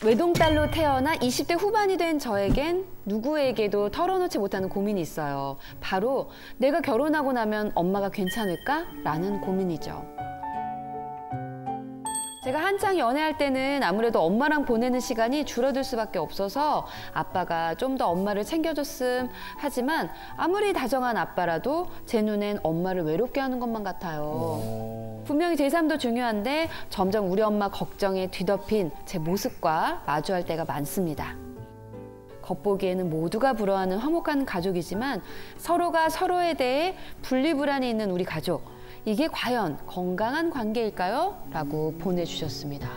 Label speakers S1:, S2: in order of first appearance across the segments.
S1: 외동딸로 태어나 20대 후반이 된 저에겐 누구에게도 털어놓지 못하는 고민이 있어요. 바로 내가 결혼하고 나면 엄마가 괜찮을까? 라는 고민이죠. 제가 한창 연애할 때는 아무래도 엄마랑 보내는 시간이 줄어들 수밖에 없어서 아빠가 좀 더 엄마를 챙겨줬음 하지만 아무리 다정한 아빠라도 제 눈엔 엄마를 외롭게 하는 것만 같아요. 분명히 제 삶도 중요한데 점점 우리 엄마 걱정에 뒤덮인 제 모습과 마주할 때가 많습니다. 겉보기에는 모두가 부러워하는 화목한 가족이지만 서로가 서로에 대해 분리불안이 있는 우리 가족. 이게 과연 건강한 관계일까요? 라고 보내주셨습니다.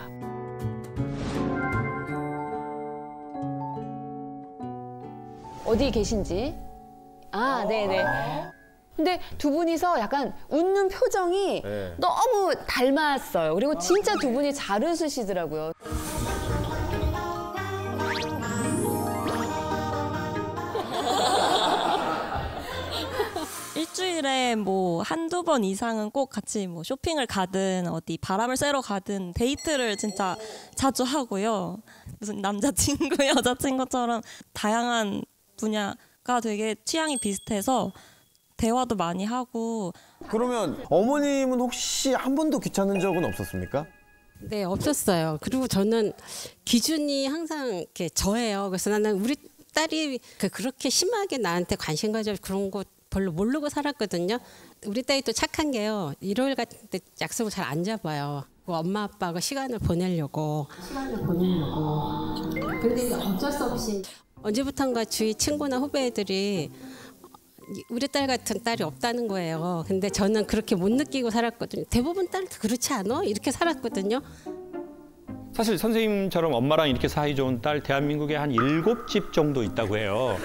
S1: 어디 계신지? 아, 네네. 근데 두 분이서 약간 웃는 표정이 너무 닮았어요. 그리고 진짜 두 분이 잘 웃으시더라고요.
S2: 일주일에 뭐 한두 번 이상은 꼭 같이 뭐 쇼핑을 가든 어디 바람을 쐬러 가든 데이트를 진짜 자주 하고요. 무슨 남자친구, 여자친구처럼 다양한 분야가 되게 취향이 비슷해서 대화도 많이 하고.
S3: 그러면 어머님은 혹시 한 번도 귀찮은 적은 없었습니까?
S4: 네, 없었어요. 그리고 저는 기준이 항상 이렇게 저예요. 그래서 나는 우리 딸이 그렇게 심하게 나한테 관심 가져 그런 거 별로 모르고 살았거든요. 우리 딸이 또 착한 게요. 일요일 같은 때 약속을 잘 안 잡아요. 엄마 아빠하고 시간을 보내려고. 근데 어쩔 수 없이 언제부턴가 주위 친구나 후배들이 우리 딸 같은 딸이 없다는 거예요. 근데 저는 그렇게 못 느끼고 살았거든요. 대부분 딸도 그렇지 않아? 이렇게 살았거든요.
S5: 사실 선생님처럼 엄마랑 이렇게 사이 좋은 딸 대한민국에 한 7집 정도 있다고 해요.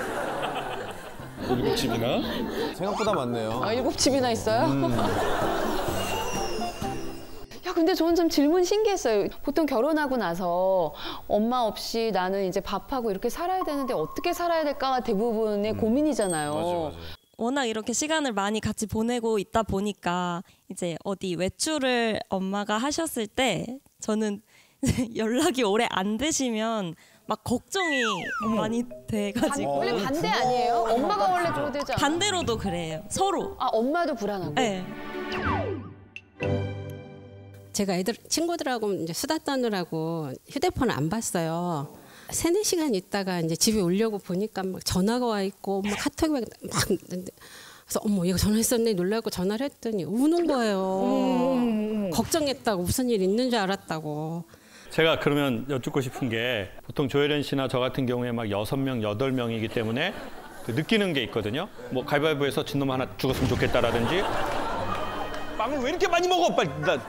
S3: 7집이나? 생각보다 많네요.
S1: 아, 7집이나 있어요? 야, 근데 저는 좀 질문 신기했어요. 보통 결혼하고 나서 엄마 없이 나는 이제 밥하고 이렇게 살아야 되는데 어떻게 살아야 될까가 대부분의 고민이잖아요.
S3: 맞아.
S2: 워낙 이렇게 시간을 많이 같이 보내고 있다 보니까 이제 어디 외출을 엄마가 하셨을 때 저는 연락이 오래 안 되시면 막 걱정이 많이 돼가지고.
S1: 원래 반대 아니에요? 엄마가 원래 그러되지 않아요?
S2: 반대로도 그래요. 서로.
S1: 아, 엄마도 불안하고?
S2: 네.
S4: 제가 친구들하고 이제 수다 떠느라고 휴대폰을 안 봤어요. 3-4시간 있다가 이제 집에 오려고 보니까 막 전화가 와 있고 막 카톡이 막 있는데 그래서 어머 얘가 전화했었네 놀라고 전화를 했더니 우는 거예요. 걱정했다고 무슨 일 있는 줄 알았다고.
S5: 제가 그러면 여쭙고 싶은 게 보통 조혜련 씨나 저 같은 경우에 막 6명, 8명이기 때문에 느끼는 게 있거든요. 뭐 가위바위보에서 진놈 하나 죽었으면 좋겠다라든지 빵을 왜 이렇게 많이 먹어? 빨리 나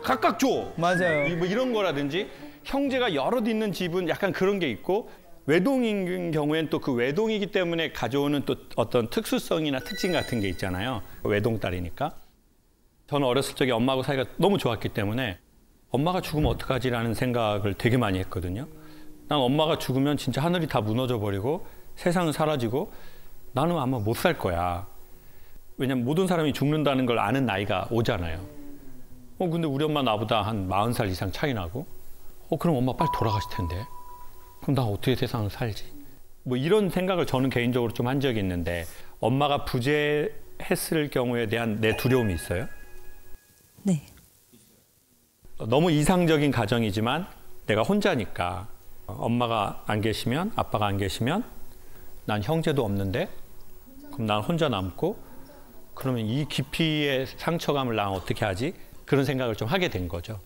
S5: 각각 줘.
S6: 맞아요.
S5: 뭐 이런 거라든지 형제가 여럿 있는 집은 약간 그런 게 있고 외동인 경우엔 또 그 외동이기 때문에 가져오는 또 어떤 특수성이나 특징 같은 게 있잖아요. 외동딸이니까. 저는 어렸을 적에 엄마하고 사이가 너무 좋았기 때문에 엄마가 죽으면 어떡하지라는 생각을 되게 많이 했거든요. 난 엄마가 죽으면 진짜 하늘이 다 무너져 버리고 세상은 사라지고 나는 아마 못 살 거야. 왜냐면 모든 사람이 죽는다는 걸 아는 나이가 오잖아요. 근데 우리 엄마 나보다 한 40살 이상 차이 나고 그럼 엄마 빨리 돌아가실 텐데 그럼 나 어떻게 세상을 살지? 뭐 이런 생각을 저는 개인적으로 좀 한 적이 있는데 엄마가 부재했을 경우에 대한 내 두려움이 있어요?
S2: 네.
S5: 너무 이상적인 가정이지만 내가 혼자니까 엄마가 안 계시면 아빠가 안 계시면 난 형제도 없는데 그럼 난 혼자 남고 그러면 이 깊이의 상처감을 난 어떻게 하지? 그런 생각을 좀 하게 된 거죠.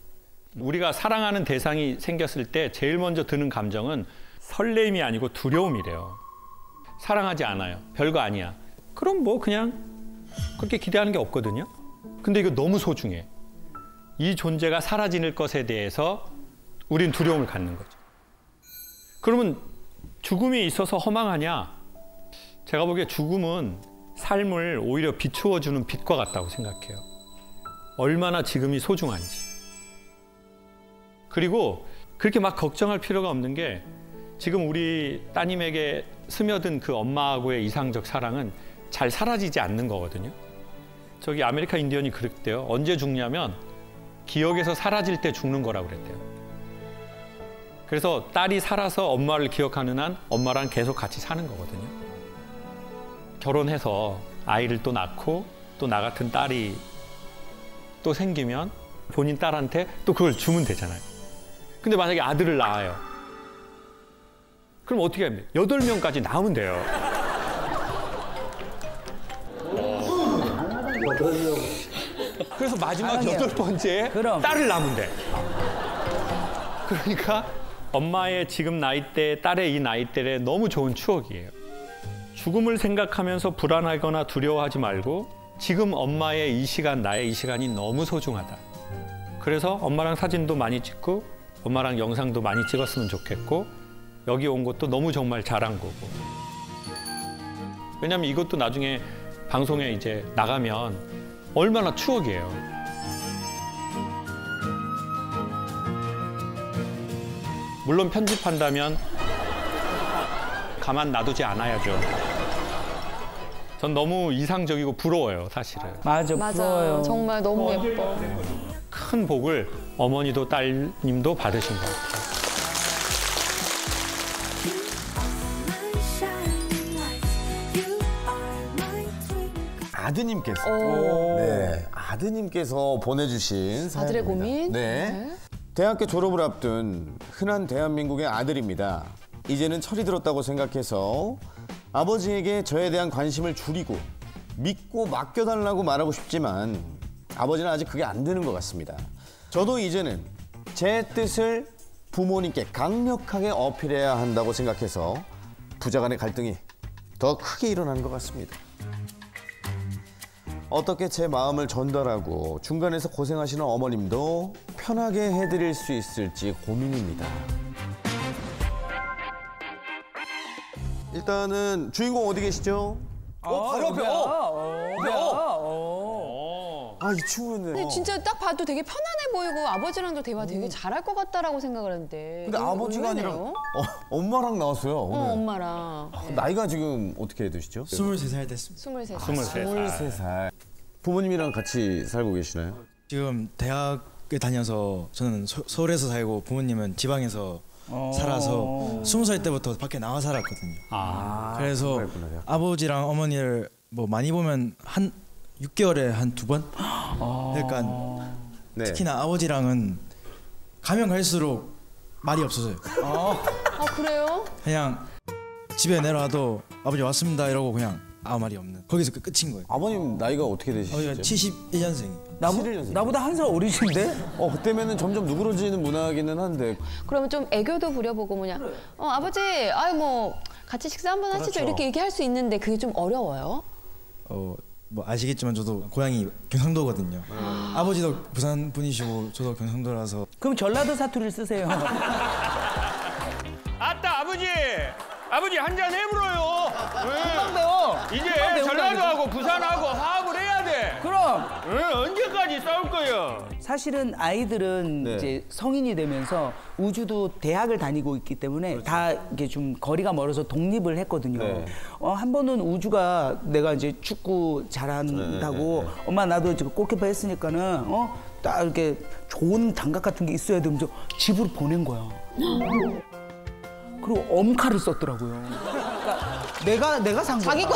S5: 우리가 사랑하는 대상이 생겼을 때 제일 먼저 드는 감정은 설렘이 아니고 두려움이래요. 사랑하지 않아요. 별거 아니야. 그럼 뭐 그냥 그렇게 기대하는 게 없거든요. 근데 이거 너무 소중해. 이 존재가 사라질 것에 대해서 우린 두려움을 갖는 거죠. 그러면 죽음이 있어서 허망하냐? 제가 보기에 죽음은 삶을 오히려 비추어주는 빛과 같다고 생각해요. 얼마나 지금이 소중한지. 그리고 그렇게 막 걱정할 필요가 없는 게 지금 우리 따님에게 스며든 그 엄마하고의 이상적 사랑은 잘 사라지지 않는 거거든요. 저기 아메리카 인디언이 그랬대요. 언제 죽냐면 기억에서 사라질 때 죽는 거라고 그랬대요. 그래서 딸이 살아서 엄마를 기억하는 한 엄마랑 계속 같이 사는 거거든요. 결혼해서 아이를 또 낳고 또 나 같은 딸이 또 생기면 본인 딸한테 또 그걸 주면 되잖아요. 근데 만약에 아들을 낳아요. 그럼 어떻게 합니까? 8명까지 낳으면 돼요. 그래서 마지막 8번째에
S6: 그럼.
S5: 딸을 낳으면 돼. 그러니까 엄마의 지금 나이대, 딸의 이 나이대에 너무 좋은 추억이에요. 죽음을 생각하면서 불안하거나 두려워하지 말고 지금 엄마의 이 시간, 나의 이 시간이 너무 소중하다. 그래서 엄마랑 사진도 많이 찍고 엄마랑 영상도 많이 찍었으면 좋겠고 여기 온 것도 너무 정말 잘한 거고. 왜냐면 이것도 나중에 방송에 이제 나가면 얼마나 추억이에요. 물론 편집한다면 가만 놔두지 않아야죠. 전 너무 이상적이고 부러워요, 사실은.
S6: 맞아, 부러워요.
S1: 정말 너무 예뻐.
S5: 큰 복을 어머니도 딸님도 받으신 것 같아요.
S3: 아드님께서 아드님께서 보내주신
S1: 아들의
S3: 사연입니다.
S1: 고민?
S3: 네. 대학교 졸업을 앞둔 흔한 대한민국의 아들입니다. 이제는 철이 들었다고 생각해서 아버지에게 저에 대한 관심을 줄이고 믿고 맡겨달라고 말하고 싶지만 아버지는 아직 그게 안 되는 것 같습니다. 저도 이제는 제 뜻을 부모님께 강력하게 어필해야 한다고 생각해서 부자 간의 갈등이 더 크게 일어나는 것 같습니다. 어떻게 제 마음을 전달하고 중간에서 고생하시는 어머님도 편하게 해드릴 수 있을지 고민입니다. 일단은 주인공 어디 계시죠? 바로 앞에. 아, 이 친구였네요.
S1: 근데 진짜 딱 봐도 되게 편안해 보이고 아버지랑도 대화 되게 잘할 것 같다라고 생각을 했는데.
S3: 근데 아버지가 아니라 엄마랑 나왔어요. 오늘.
S1: 엄마랑.
S3: 나이가 지금 어떻게 되시죠?
S7: 23살 됐습니다.
S1: 23살.
S3: 23살. 부모님이랑 같이 살고 계시나요?
S7: 지금 대학을 다녀서 저는 서울에서 살고 부모님은 지방에서 살아서 20살 때부터 밖에 나와 살았거든요. 그래서
S3: 그랬구나.
S7: 아버지랑 어머니를 뭐 많이 보면 한 6개월에 한 2번? 그러니까
S3: 네.
S7: 특히나 아버지랑은 가면 갈수록 말이 없어져요.
S1: 아, 그래요?
S7: 그냥 집에 내려와도 아버지 왔습니다 이러고 그냥 아무 말이 없는. 거기서 끝인 거예요.
S3: 아버님 나이가 어떻게 되시죠?
S7: 아버지가 71년생.
S6: 나보다 한 살 어리신데?
S3: 그때면은 점점 누그러지는 문화기는 한데.
S1: 그러면 좀 애교도 부려보고 뭐냐. 아버지, 아이 뭐 같이 식사 한번 하시죠.
S3: 그렇죠.
S1: 이렇게 얘기할 수 있는데 그게 좀 어려워요?
S7: 뭐 아시겠지만 저도 고향이 경상도거든요. 아버지도 부산 분이시고 저도 경상도라서.
S6: 그럼 전라도 사투리를 쓰세요.
S5: 아따 아버지 한 잔 해물어요.
S6: 금방 배워.
S5: 이제
S6: 금방 배운다니까.
S5: 전라도하고 부산하고 화합을 해야 돼.
S6: 그럼
S5: 언제까지 싸울 거야?
S6: 사실은 아이들은
S3: 네.
S6: 이제 성인이 되면서 우주도 대학을 다니고 있기 때문에 다 이게 좀 거리가 멀어서 독립을 했거든요.
S3: 네.
S6: 한 번은 우주가 내가 이제 축구 잘한다고 엄마 나도 지금 골키퍼 했으니까는 딱 이렇게 좋은 장갑 같은 게 있어야 되면서 집으로 보낸 거야. 그리고 엄카를 썼더라고요. 그러니까 내가 산 거야.
S1: 자기 거.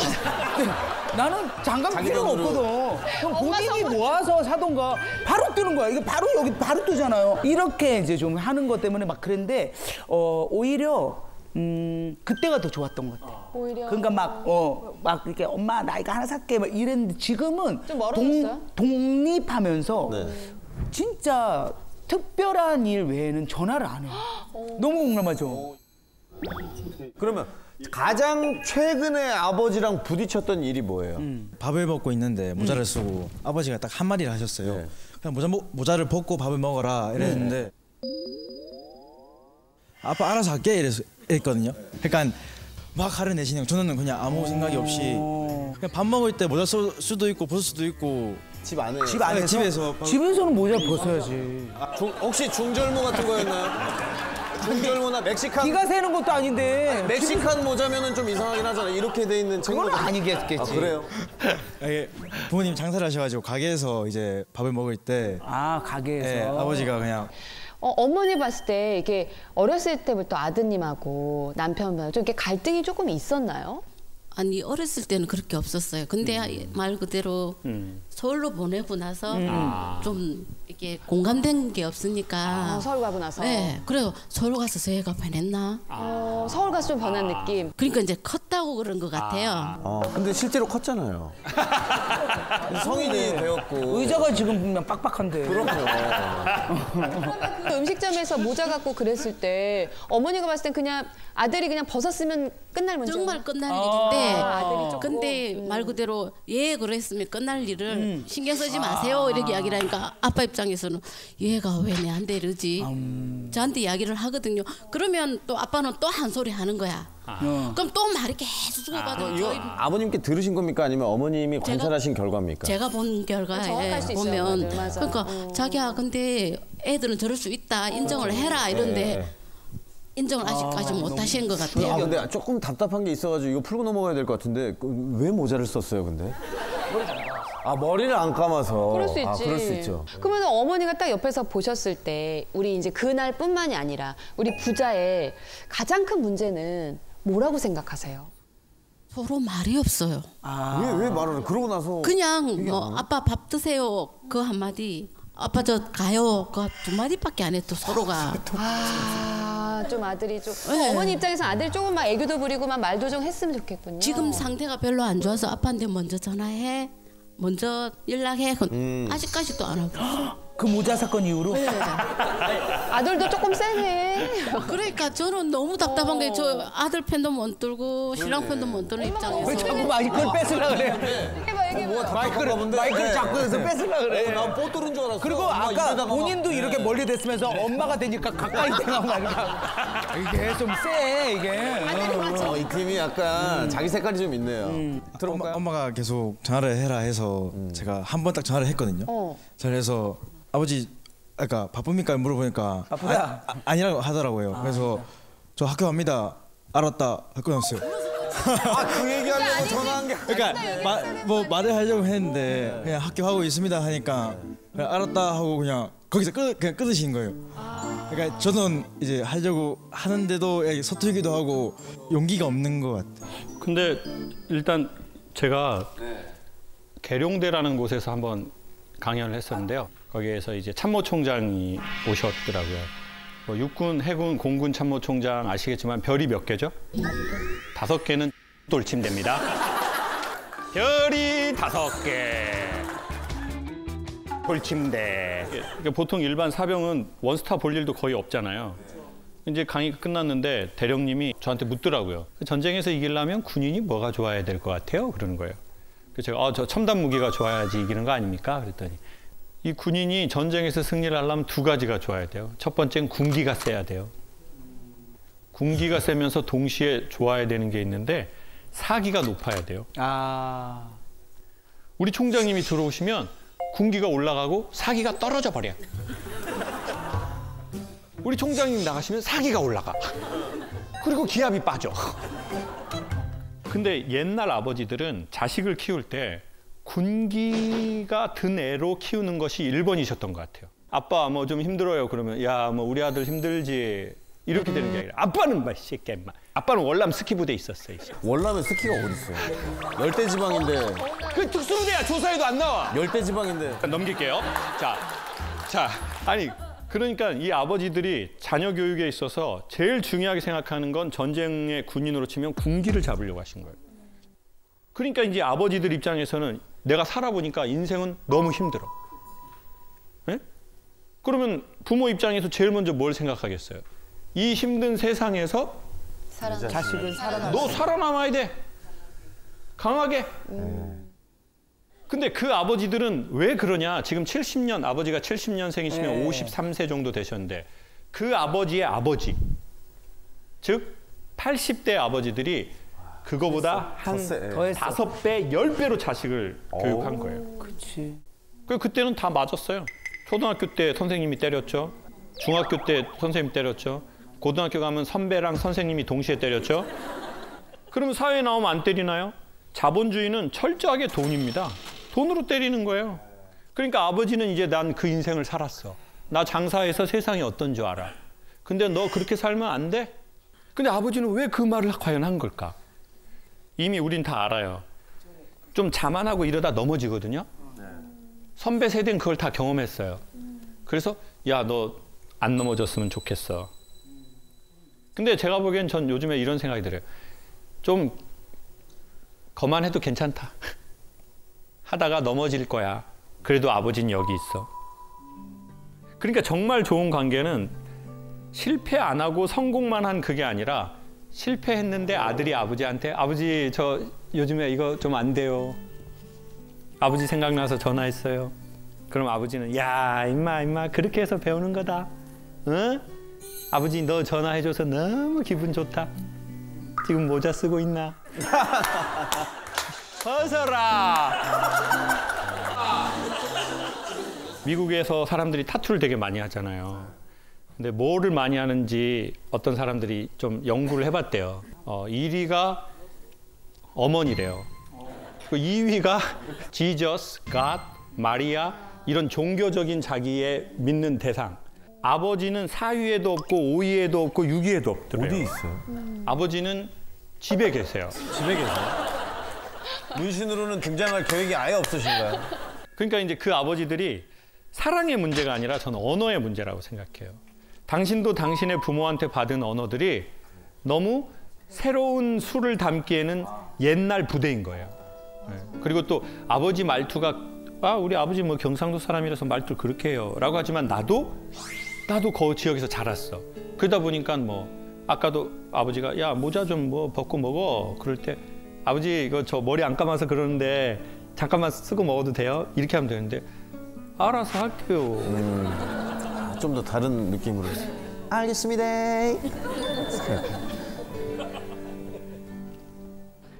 S6: 나는 장갑
S3: 자기
S6: 필요가
S3: 돈으로.
S6: 없거든. 그럼 본인이 모아서 사던가 바로 뜨는 거야. 이게 바로 여기 바로 뜨잖아요. 이렇게 이제 좀 하는 것 때문에 막 그랬는데 오히려 그때가 더 좋았던 것 같아.
S1: 오히려.
S6: 그러니까 막 이렇게 엄마 나 이거 하나 살게 막 이랬는데 지금은
S1: 좀 멀어졌어요?
S6: 독립하면서
S3: 네.
S6: 진짜 특별한 일 외에는 전화를 안 해. 너무 공감하죠.
S3: 그러면 가장 최근에 아버지랑 부딪혔던 일이 뭐예요?
S7: 밥을 먹고 있는데 모자를 쓰고 아버지가 딱 한마디를 하셨어요.
S3: 네.
S7: 그냥 모자를 벗고 밥을 먹어라 이랬는데 아빠 알아서 할게 이랬거든요. 그러니까 막 화를 내시는 저는 그냥 아무 생각이 없이 그냥 밥 먹을 때 모자 쓸 수도 있고 벗을 수도 있고
S3: 집 안에.
S6: 집 안에서?
S7: 집에서
S6: 집에서는 모자 벗어야지.
S3: 혹시 중절모 같은 거였나요? 중절모나 멕시칸.
S6: 기가 새는 것도 아닌데.
S3: 멕시칸 모자면은 좀 이상하긴 하잖아요. 이렇게 돼 있는
S6: 그건
S3: 친구들.
S6: 아니겠겠지.
S3: 아, 그래요?
S7: 이게 부모님 장사를 하셔가지고 가게에서 이제 밥을 먹을 때
S6: 가게에서.
S7: 아버지가 그냥
S1: 어머니 봤을 때 이게 어렸을 때부터 아드님하고 남편하고 좀 이렇게 갈등이 조금 있었나요?
S8: 아니 어렸을 때는 그렇게 없었어요. 근데 말 그대로 서울로 보내고 나서 좀 이렇게 공감된 게 없으니까.
S1: 서울 가고 나서.
S8: 네, 그래요. 서울 가서 저희가 변했나?
S1: 서울 가서 좀 변한 느낌.
S8: 그러니까 이제 컸다고 그런 것 같아요.
S3: 근데 실제로 컸잖아요. 성인이 되었고.
S6: 의자가 지금 보면 빡빡한데.
S3: 그럼요.
S1: 음식점에서 모자 갖고 그랬을 때 어머니가 봤을 땐 그냥 아들이 그냥 벗었으면 끝날 문제.
S8: 정말 끝날 일인데
S1: 아들이 조금.
S8: 근데 말 그대로 그랬으면 끝날 일을 신경 쓰지 마세요 이렇게 이야기를 하니까 아빠 입장에서는 얘가 왜 내한테 이러지 저한테 이야기를 하거든요. 그러면 또 아빠는 또 한 소리 하는 거야. 그럼 또 말이 계속 주고받아요.
S3: 이거 아버님께 들으신 겁니까? 아니면 어머님이 관찰하신 결과입니까?
S8: 제가 본 결과에
S1: 정확할 수 있어요.
S8: 보면
S1: 맞아.
S8: 그러니까 자기야 근데 애들은 저럴 수 있다 인정을 해라 이런데 인정을 아직까지 못 하신 것 같아요.
S3: 근데 조금 답답한 게 있어가지고 이거 풀고 넘어가야 될 것 같은데 왜 모자를 썼어요, 근데? 머리를 안 감아서.
S1: 그럴 수 있지.
S3: 그럴 수 있죠.
S1: 그러면 어머니가 딱 옆에서 보셨을 때 우리 이제 그날뿐만이 아니라 우리 부자의 가장 큰 문제는 뭐라고 생각하세요?
S8: 서로 말이 없어요.
S3: 왜 말을 해? 그러고 나서.
S8: 그냥 뭐 아빠 밥 드세요 그 한마디 아빠 저 가요 그 두 마디밖에 안 했어 서로가.
S1: 좀 아들이 좀
S8: 네.
S1: 어머니 입장에서 아들이 조금 막 애교도 부리고 막 말도 좀 했으면 좋겠군요.
S8: 지금 상태가 별로 안 좋아서 아빠한테 먼저 전화해 먼저 연락해 아직까지도 안 하고.
S6: 그 모자 사건 이후로?
S1: 아들도 조금 세네.
S8: 그러니까 저는 너무 답답한 게 저 아들 편도 못 들고 신랑 편도 못 드는
S6: 왜
S8: 입장에서
S6: 자꾸 마이크를 뺏으려고 그래? 마이크를 자꾸 여기서 뺏으려고 그래.
S3: 난 뽀 뚫은 줄 알았어.
S6: 그리고 아까 본인도 이렇게 멀리 됐으면서 엄마가 되니까 가까이 되고 말이야. 이게 좀 세, 이게.
S3: 이 팀이 약간 자기 색깔이 좀 있네요. 들어볼까요?
S7: 엄마가 계속 전화를 해라 해서 제가 한 번 딱 전화를 했거든요. 전화를 해서 아버지 아까 바쁩니까 물어보니까
S6: 바쁘다.
S7: 아니라고 하더라고요. 그래서 저 학교 갑니다. 알았다. 할 거였어요.
S3: 그 얘기하려고 전화한 게.
S7: 그러니까 말을 하려고 했는데 그냥 학교 하고 있습니다 하니까 그냥 알았다 하고 그냥 거기서 그냥 끊으신 거예요. 그러니까 저는 이제 하려고 하는데도 서툴기도 하고 용기가 없는 것 같아요.
S5: 근데 일단 제가 계룡대라는 곳에서 한번 강연을 했었는데요. 거기에서 이제 참모총장이 오셨더라고요. 육군, 해군, 공군 참모총장 아시겠지만 별이 몇 개죠? 5개는 돌침대입니다. 별이 5개. 돌침대. 보통 일반 사병은 원스타 볼 일도 거의 없잖아요. 이제 강의가 끝났는데 대령님이 저한테 묻더라고요. 전쟁에서 이기려면 군인이 뭐가 좋아야 될 것 같아요? 그러는 거예요. 그래서 제가 저 첨단 무기가 좋아야지 이기는 거 아닙니까? 그랬더니 이 군인이 전쟁에서 승리를 하려면 2가지가 좋아야 돼요. 첫 번째는 군기가 세야 돼요. 군기가 세면서 동시에 좋아야 되는 게 있는데 사기가 높아야 돼요. 우리 총장님이 들어오시면 군기가 올라가고 사기가 떨어져 버려요. 우리 총장님 나가시면 사기가 올라가. 그리고 기압이 빠져. 근데 옛날 아버지들은 자식을 키울 때 군기가 든 애로 키우는 것이 1번이셨던 것 같아요. 아빠 뭐 좀 힘들어요. 그러면 야 뭐 우리 아들 힘들지. 이렇게 되는 게 아니라 아빠는 막 새끼 인마. 아빠는 월남 스키 부대에 있었어요.
S3: 월남에 스키가 어디 있어요? 열대지방인데.
S5: 그 특수부대야. 조사에도 안 나와.
S3: 열대지방인데.
S5: 넘길게요. 자, 아니 그러니까 이 아버지들이 자녀 교육에 있어서 제일 중요하게 생각하는 건 전쟁의 군인으로 치면 군기를 잡으려고 하신 거예요. 그러니까 이제 아버지들 입장에서는 내가 살아보니까 인생은 너무 힘들어. 네? 그러면 부모 입장에서 제일 먼저 뭘 생각하겠어요? 이 힘든 세상에서
S6: 자식은 살아남아.
S5: 너 살아남아야 돼. 강하게. 근데 그 아버지들은 왜 그러냐? 지금 70년, 아버지가 70년생이시면 53세 정도 되셨는데 그 아버지의 아버지, 즉 80대 아버지들이 그거보다 한 5배, 10배로 자식을 교육한 거예요.
S6: 그렇지.
S5: 그때는 다 맞았어요. 초등학교 때 선생님이 때렸죠. 중학교 때 선생님 때렸죠. 고등학교 가면 선배랑 선생님이 동시에 때렸죠. 그러면 사회에 나오면 안 때리나요? 자본주의는 철저하게 돈입니다. 돈으로 때리는 거예요. 그러니까 아버지는 이제 난 그 인생을 살았어. 나 장사해서 세상이 어떤 줄 알아. 근데 너 그렇게 살면 안 돼? 근데 아버지는 왜 그 말을 과연 한 걸까? 이미 우린 다 알아요. 좀 자만하고 이러다 넘어지거든요. 선배 세대는 그걸 다 경험했어요. 그래서 야, 너 안 넘어졌으면 좋겠어. 근데 제가 보기엔 전 요즘에 이런 생각이 들어요. 좀 거만해도 괜찮다. 하다가 넘어질 거야. 그래도 아버지는 여기 있어. 그러니까 정말 좋은 관계는 실패 안 하고 성공만 한 그게 아니라 실패했는데 아들이 아버지한테 아버지 저 요즘에 이거 좀 안 돼요. 아버지 생각나서 전화했어요. 그럼 아버지는 야 임마 그렇게 해서 배우는 거다. 응? 아버지 너 전화해줘서 너무 기분 좋다. 지금 모자 쓰고 있나? 벗어라. 미국에서 사람들이 타투를 되게 많이 하잖아요. 근데 뭐를 많이 하는지 어떤 사람들이 좀 연구를 해봤대요. 1위가 어머니래요. 2위가 지저스, 갓, 마리아 이런 종교적인 자기의 믿는 대상. 아버지는 4위에도 없고 5위에도 없고 6위에도 없더래요.
S3: 어디 있어요?
S5: 아버지는 집에 계세요.
S3: 집에 계세요? 문신으로는 등장할 계획이 아예 없으신가요?
S5: 그러니까 이제 그 아버지들이 사랑의 문제가 아니라 저는 언어의 문제라고 생각해요. 당신도 당신의 부모한테 받은 언어들이 너무 새로운 수를 담기에는 옛날 부대인 거예요. 그리고 또 아버지 말투가 우리 아버지 뭐 경상도 사람이라서 말투를 그렇게 해요 라고 하지만 나도 그 지역에서 자랐어. 그러다 보니까 뭐 아까도 아버지가 야 모자 좀 뭐 벗고 먹어 그럴 때 아버지 이거 저 머리 안 감아서 그러는데 잠깐만 쓰고 먹어도 돼요? 이렇게 하면 되는데 알아서 할게요.
S3: 좀 더 다른 느낌으로. 알겠습니다.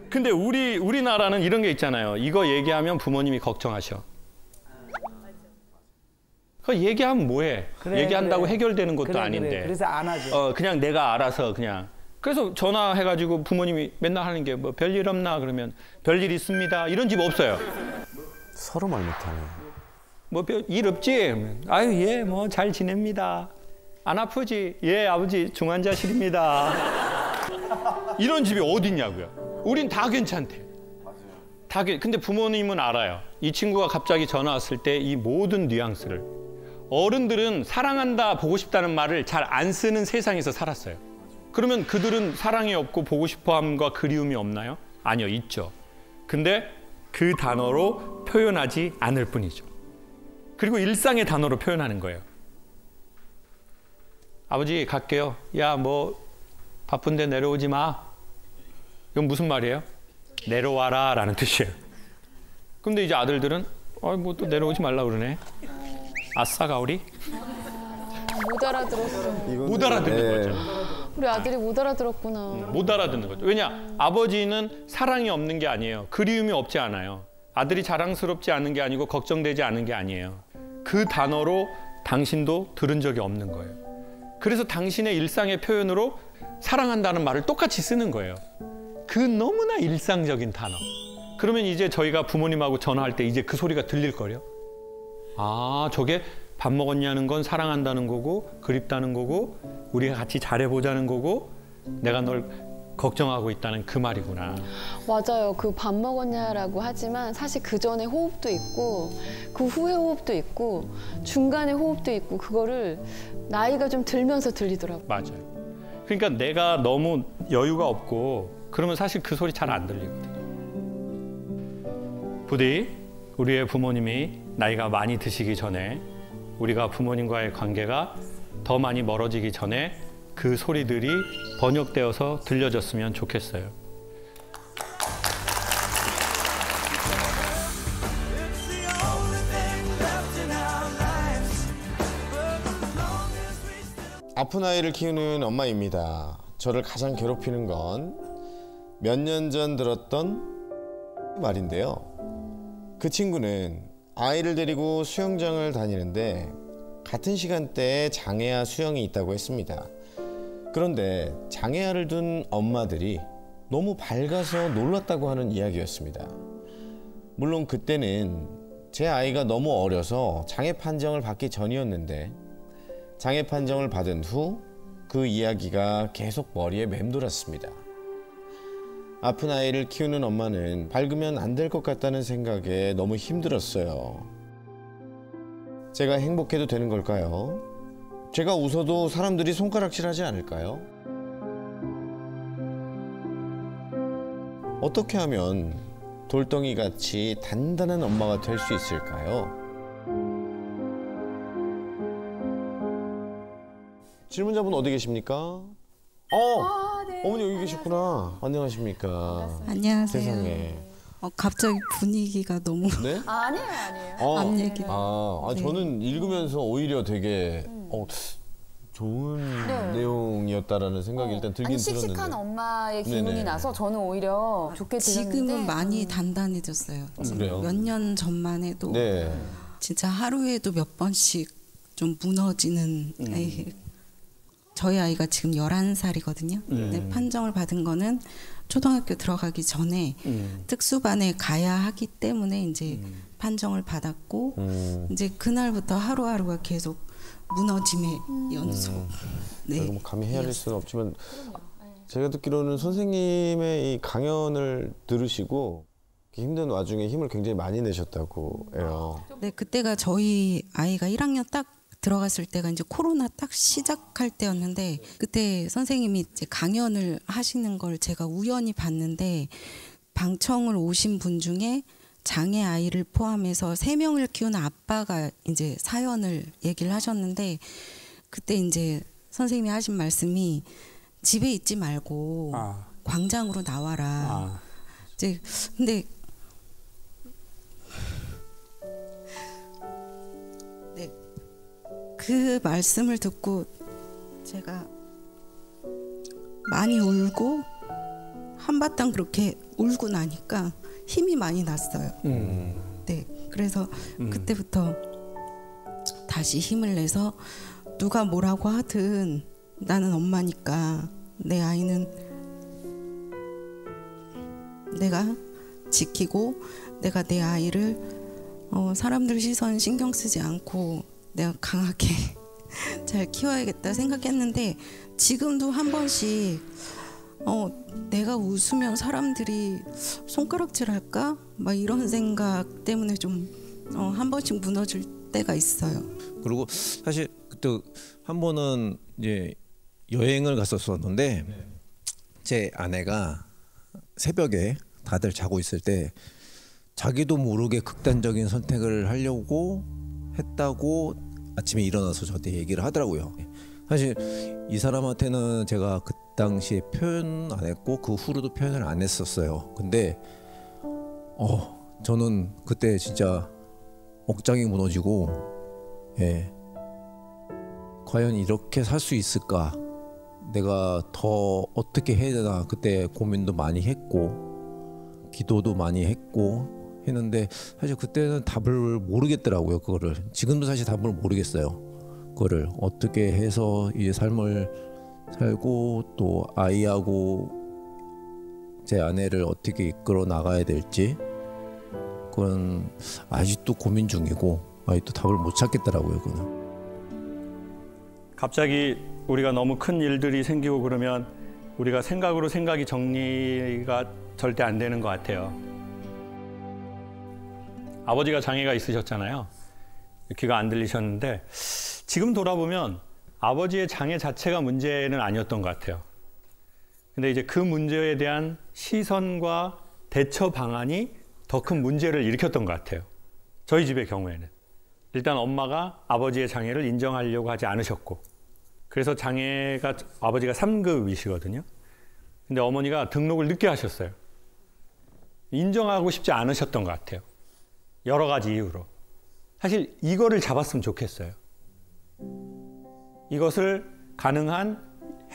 S5: 근데 우리나라는 이런 게 있잖아요. 이거 얘기하면 부모님이 걱정하셔. 그거 얘기하면 뭐해? 얘기한다고 해결되는 것도 아닌데.
S6: 그래서 안 하죠.
S5: 그냥 내가 알아서 그냥. 그래서 전화해가지고 부모님이 맨날 하는 게 뭐 별일 없나 그러면 별일 있습니다. 이런 집 없어요.
S3: 서로 말 못하네.
S5: 뭐 일 없지? 그러면 아유 예 뭐 잘 지냅니다. 안 아프지? 예 아버지 중환자실입니다. 이런 집이 어딨냐고요. 우린 다 괜찮대. 근데 부모님은 알아요. 이 친구가 갑자기 전화 왔을 때 이 모든 뉘앙스를. 어른들은 사랑한다, 보고 싶다는 말을 잘 안 쓰는 세상에서 살았어요. 그러면 그들은 사랑이 없고 보고 싶어함과 그리움이 없나요? 아니요, 있죠. 근데 그 단어로 표현하지 않을 뿐이죠. 그리고 일상의 단어로 표현하는 거예요. 아버지 갈게요. 야, 뭐 바쁜데 내려오지 마. 이건 무슨 말이에요? 내려와라 라는 뜻이에요. 근데 이제 아들들은 뭐 또 내려오지 말라 그러네. 아싸 가오리?
S1: 못 알아들었어.
S5: 못 알아듣는 거죠.
S1: 우리 아들이 못 알아들었구나.
S5: 못 알아듣는 거죠. 왜냐? 아버지는 사랑이 없는 게 아니에요. 그리움이 없지 않아요. 아들이 자랑스럽지 않은 게 아니고 걱정되지 않은 게 아니에요. 그 단어로 당신도 들은 적이 없는 거예요. 그래서 당신의 일상의 표현으로 사랑한다는 말을 똑같이 쓰는 거예요. 그 너무나 일상적인 단어. 그러면 이제 저희가 부모님하고 전화할 때 이제 그 소리가 들릴걸요. 아, 저게 밥 먹었냐는 건 사랑한다는 거고 그립다는 거고 우리가 같이 잘해보자는 거고 내가 널 걱정하고 있다는 그 말이구나.
S1: 맞아요. 그 밥 먹었냐라고 하지만 사실 그 전에 호흡도 있고 그 후에 호흡도 있고 중간에 호흡도 있고 그거를 나이가 좀 들면서 들리더라고요.
S5: 맞아요. 그러니까 내가 너무 여유가 없고 그러면 사실 그 소리 잘 안 들리거든요. 부디 우리의 부모님이 나이가 많이 드시기 전에 우리가 부모님과의 관계가 더 많이 멀어지기 전에 그 소리들이 번역되어서 들려졌으면 좋겠어요.
S3: 아픈 아이를 키우는 엄마입니다. 저를 가장 괴롭히는 건 몇 년 전 들었던 말인데요. 그 친구는 아이를 데리고 수영장을 다니는데 같은 시간대에 장애아 수영이 있다고 했습니다. 그런데 장애아를 둔 엄마들이 너무 밝아서 놀랐다고 하는 이야기였습니다. 물론 그때는 제 아이가 너무 어려서 장애 판정을 받기 전이었는데 장애 판정을 받은 후 그 이야기가 계속 머리에 맴돌았습니다. 아픈 아이를 키우는 엄마는 밝으면 안 될 것 같다는 생각에 너무 힘들었어요. 제가 행복해도 되는 걸까요? 제가 웃어도 사람들이 손가락질하지 않을까요? 어떻게 하면 돌덩이같이 단단한 엄마가 될 수 있을까요? 질문자분 어디 계십니까?
S1: 네.
S3: 어머니 여기 계셨구나. 안녕하십니까?
S9: 안녕하세요.
S3: 세상에.
S9: 갑자기 분위기가 너무
S3: 네?
S1: 아니에요.
S9: 앞 얘기. 네.
S3: 저는 읽으면서 오히려 되게 좋은 내용이었다라는 생각이 일단 들긴 들었는데.
S1: 씩씩한 엄마의 기분이
S3: 네네.
S1: 나서 저는 오히려 좋게 들렸는데
S9: 지금은 많이 단단해졌어요.
S3: 그래요?
S9: 몇 년 전만 해도
S3: 네.
S9: 진짜 하루에도 몇 번씩 좀 무너지는 저희 아이가 지금 11살이거든요. 근데 판정을 받은 거는 초등학교 들어가기 전에 특수반에 가야 하기 때문에 이제 판정을 받았고 이제 그날부터 하루하루가 계속 무너짐의 연속. 네.
S3: 뭐 감히 헤아릴 수는 없지만 제가 듣기로는 선생님의 이 강연을 들으시고 힘든 와중에 힘을 굉장히 많이 내셨다고 해요.
S9: 네, 그때가 저희 아이가 1학년 딱 들어갔을 때가 이제 코로나 딱 시작할 때였는데 그때 선생님이 이제 강연을 하시는 걸 제가 우연히 봤는데 방청을 오신 분 중에 장애 아이를 포함해서 3명을 키우는 아빠가 이제 사연을 얘기를 하셨는데 그때 이제 선생님이 하신 말씀이 집에 있지 말고 광장으로 나와라. 이제 근데 그 말씀을 듣고 제가 많이 울고 한바탕 그렇게 울고 나니까 힘이 많이 났어요. 네, 그래서 그때부터 다시 힘을 내서 누가 뭐라고 하든 나는 엄마니까 내 아이는 내가 지키고 내가 내 아이를 사람들 시선 신경 쓰지 않고 내가 강하게 잘 키워야겠다 생각했는데 지금도 한 번씩 내가 웃으면 사람들이 손가락질할까? 막 이런 생각 때문에 좀 한 번씩 무너질 때가 있어요.
S10: 그리고 사실 그때 한 번은 이제 여행을 갔었었는데 제 아내가 새벽에 다들 자고 있을 때 자기도 모르게 극단적인 선택을 하려고 했다고 아침에 일어나서 저한테 얘기를 하더라고요. 사실 이 사람한테는 제가 그 당시에 표현 안 했고 그 후로도 표현을 안 했었어요. 근데 저는 그때 진짜 억장이 무너지고 과연 이렇게 살 수 있을까? 내가 더 어떻게 해야 되나 그때 고민도 많이 했고 기도도 많이 했고 했는데 사실 그때는 답을 모르겠더라고요. 그거를 지금도 사실 답을 모르겠어요. 그거를 어떻게 해서 이 삶을 살고 또 아이하고 제 아내를 어떻게 이끌어 나가야 될지 그건 아직도 고민 중이고 아직도 답을 못 찾겠더라고요. 그거는.
S5: 갑자기 우리가 너무 큰 일들이 생기고 그러면 우리가 생각으로 생각이 정리가 절대 안 되는 것 같아요. 아버지가 장애가 있으셨잖아요. 귀가 안 들리셨는데 지금 돌아보면 아버지의 장애 자체가 문제는 아니었던 것 같아요. 근데 이제 그 문제에 대한 시선과 대처 방안이 더 큰 문제를 일으켰던 것 같아요. 저희 집의 경우에는. 일단 엄마가 아버지의 장애를 인정하려고 하지 않으셨고 그래서 장애가 아버지가 3급이시거든요. 근데 어머니가 등록을 늦게 하셨어요. 인정하고 싶지 않으셨던 것 같아요. 여러 가지 이유로. 사실 이거를 잡았으면 좋겠어요. 이것을 가능한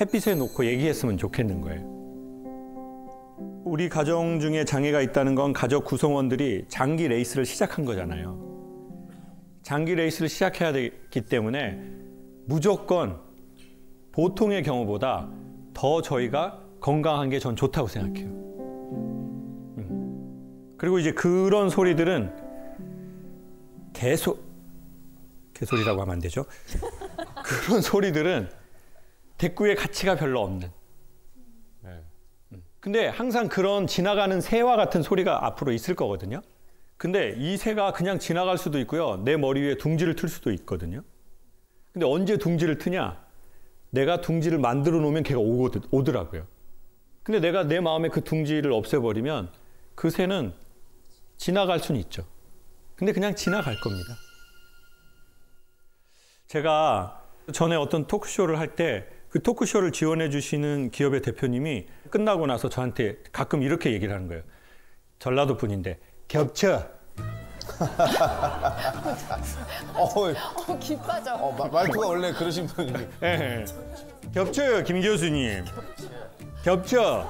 S5: 햇빛에 놓고 얘기했으면 좋겠는 거예요. 우리 가정 중에 장애가 있다는 건 가족 구성원들이 장기 레이스를 시작한 거잖아요. 장기 레이스를 시작해야 되기 때문에 무조건 보통의 경우보다 더 저희가 건강한 게 전 좋다고 생각해요. 그리고 이제 그런 소리들은 개소리라고 하면 안 되죠. 그런 소리들은 대꾸의 가치가 별로 없는. 근데 항상 그런 지나가는 새와 같은 소리가 앞으로 있을 거거든요. 근데 이 새가 그냥 지나갈 수도 있고요. 내 머리 위에 둥지를 틀 수도 있거든요. 근데 언제 둥지를 트냐? 내가 둥지를 만들어 놓으면 걔가 오더라고요. 근데 내가 내 마음에 그 둥지를 없애버리면 그 새는 지나갈 수는 있죠. 근데 그냥 지나갈 겁니다. 제가 전에 어떤 토크쇼를 할 때 그 토크쇼를 지원해 주시는 기업의 대표님이 끝나고 나서 저한테 가끔 이렇게 얘기를 하는 거예요. 전라도 분인데 겹쳐.
S1: 기 빠져.
S3: 말투가 원래 그러신 분이.
S5: 네. 겹쳐요, 김 교수님. 겹쳐.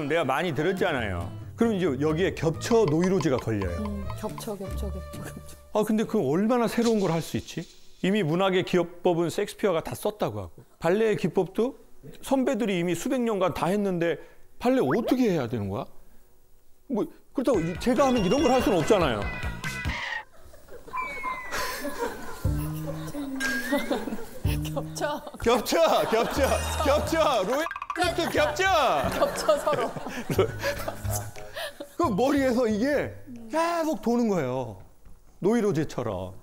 S5: 내가 많이 들었잖아요. 그럼 이제 여기에 겹쳐 노이로제가 걸려요.
S1: 겹쳐.
S5: 근데 그 얼마나 새로운 걸 할 수 있지? 이미 문학의 기법은 셰익스피어가 다 썼다고 하고, 발레의 기법도 선배들이 이미 수백 년간 다 했는데 발레 어떻게 해야 되는 거야? 뭐 그렇다고 제가 하면 이런 걸 할 수는 없잖아요. 겹쳐. 로얄 겹쳐
S1: 서로.
S5: 그 머리에서 이게 계속 도는 거예요. 노이로제처럼.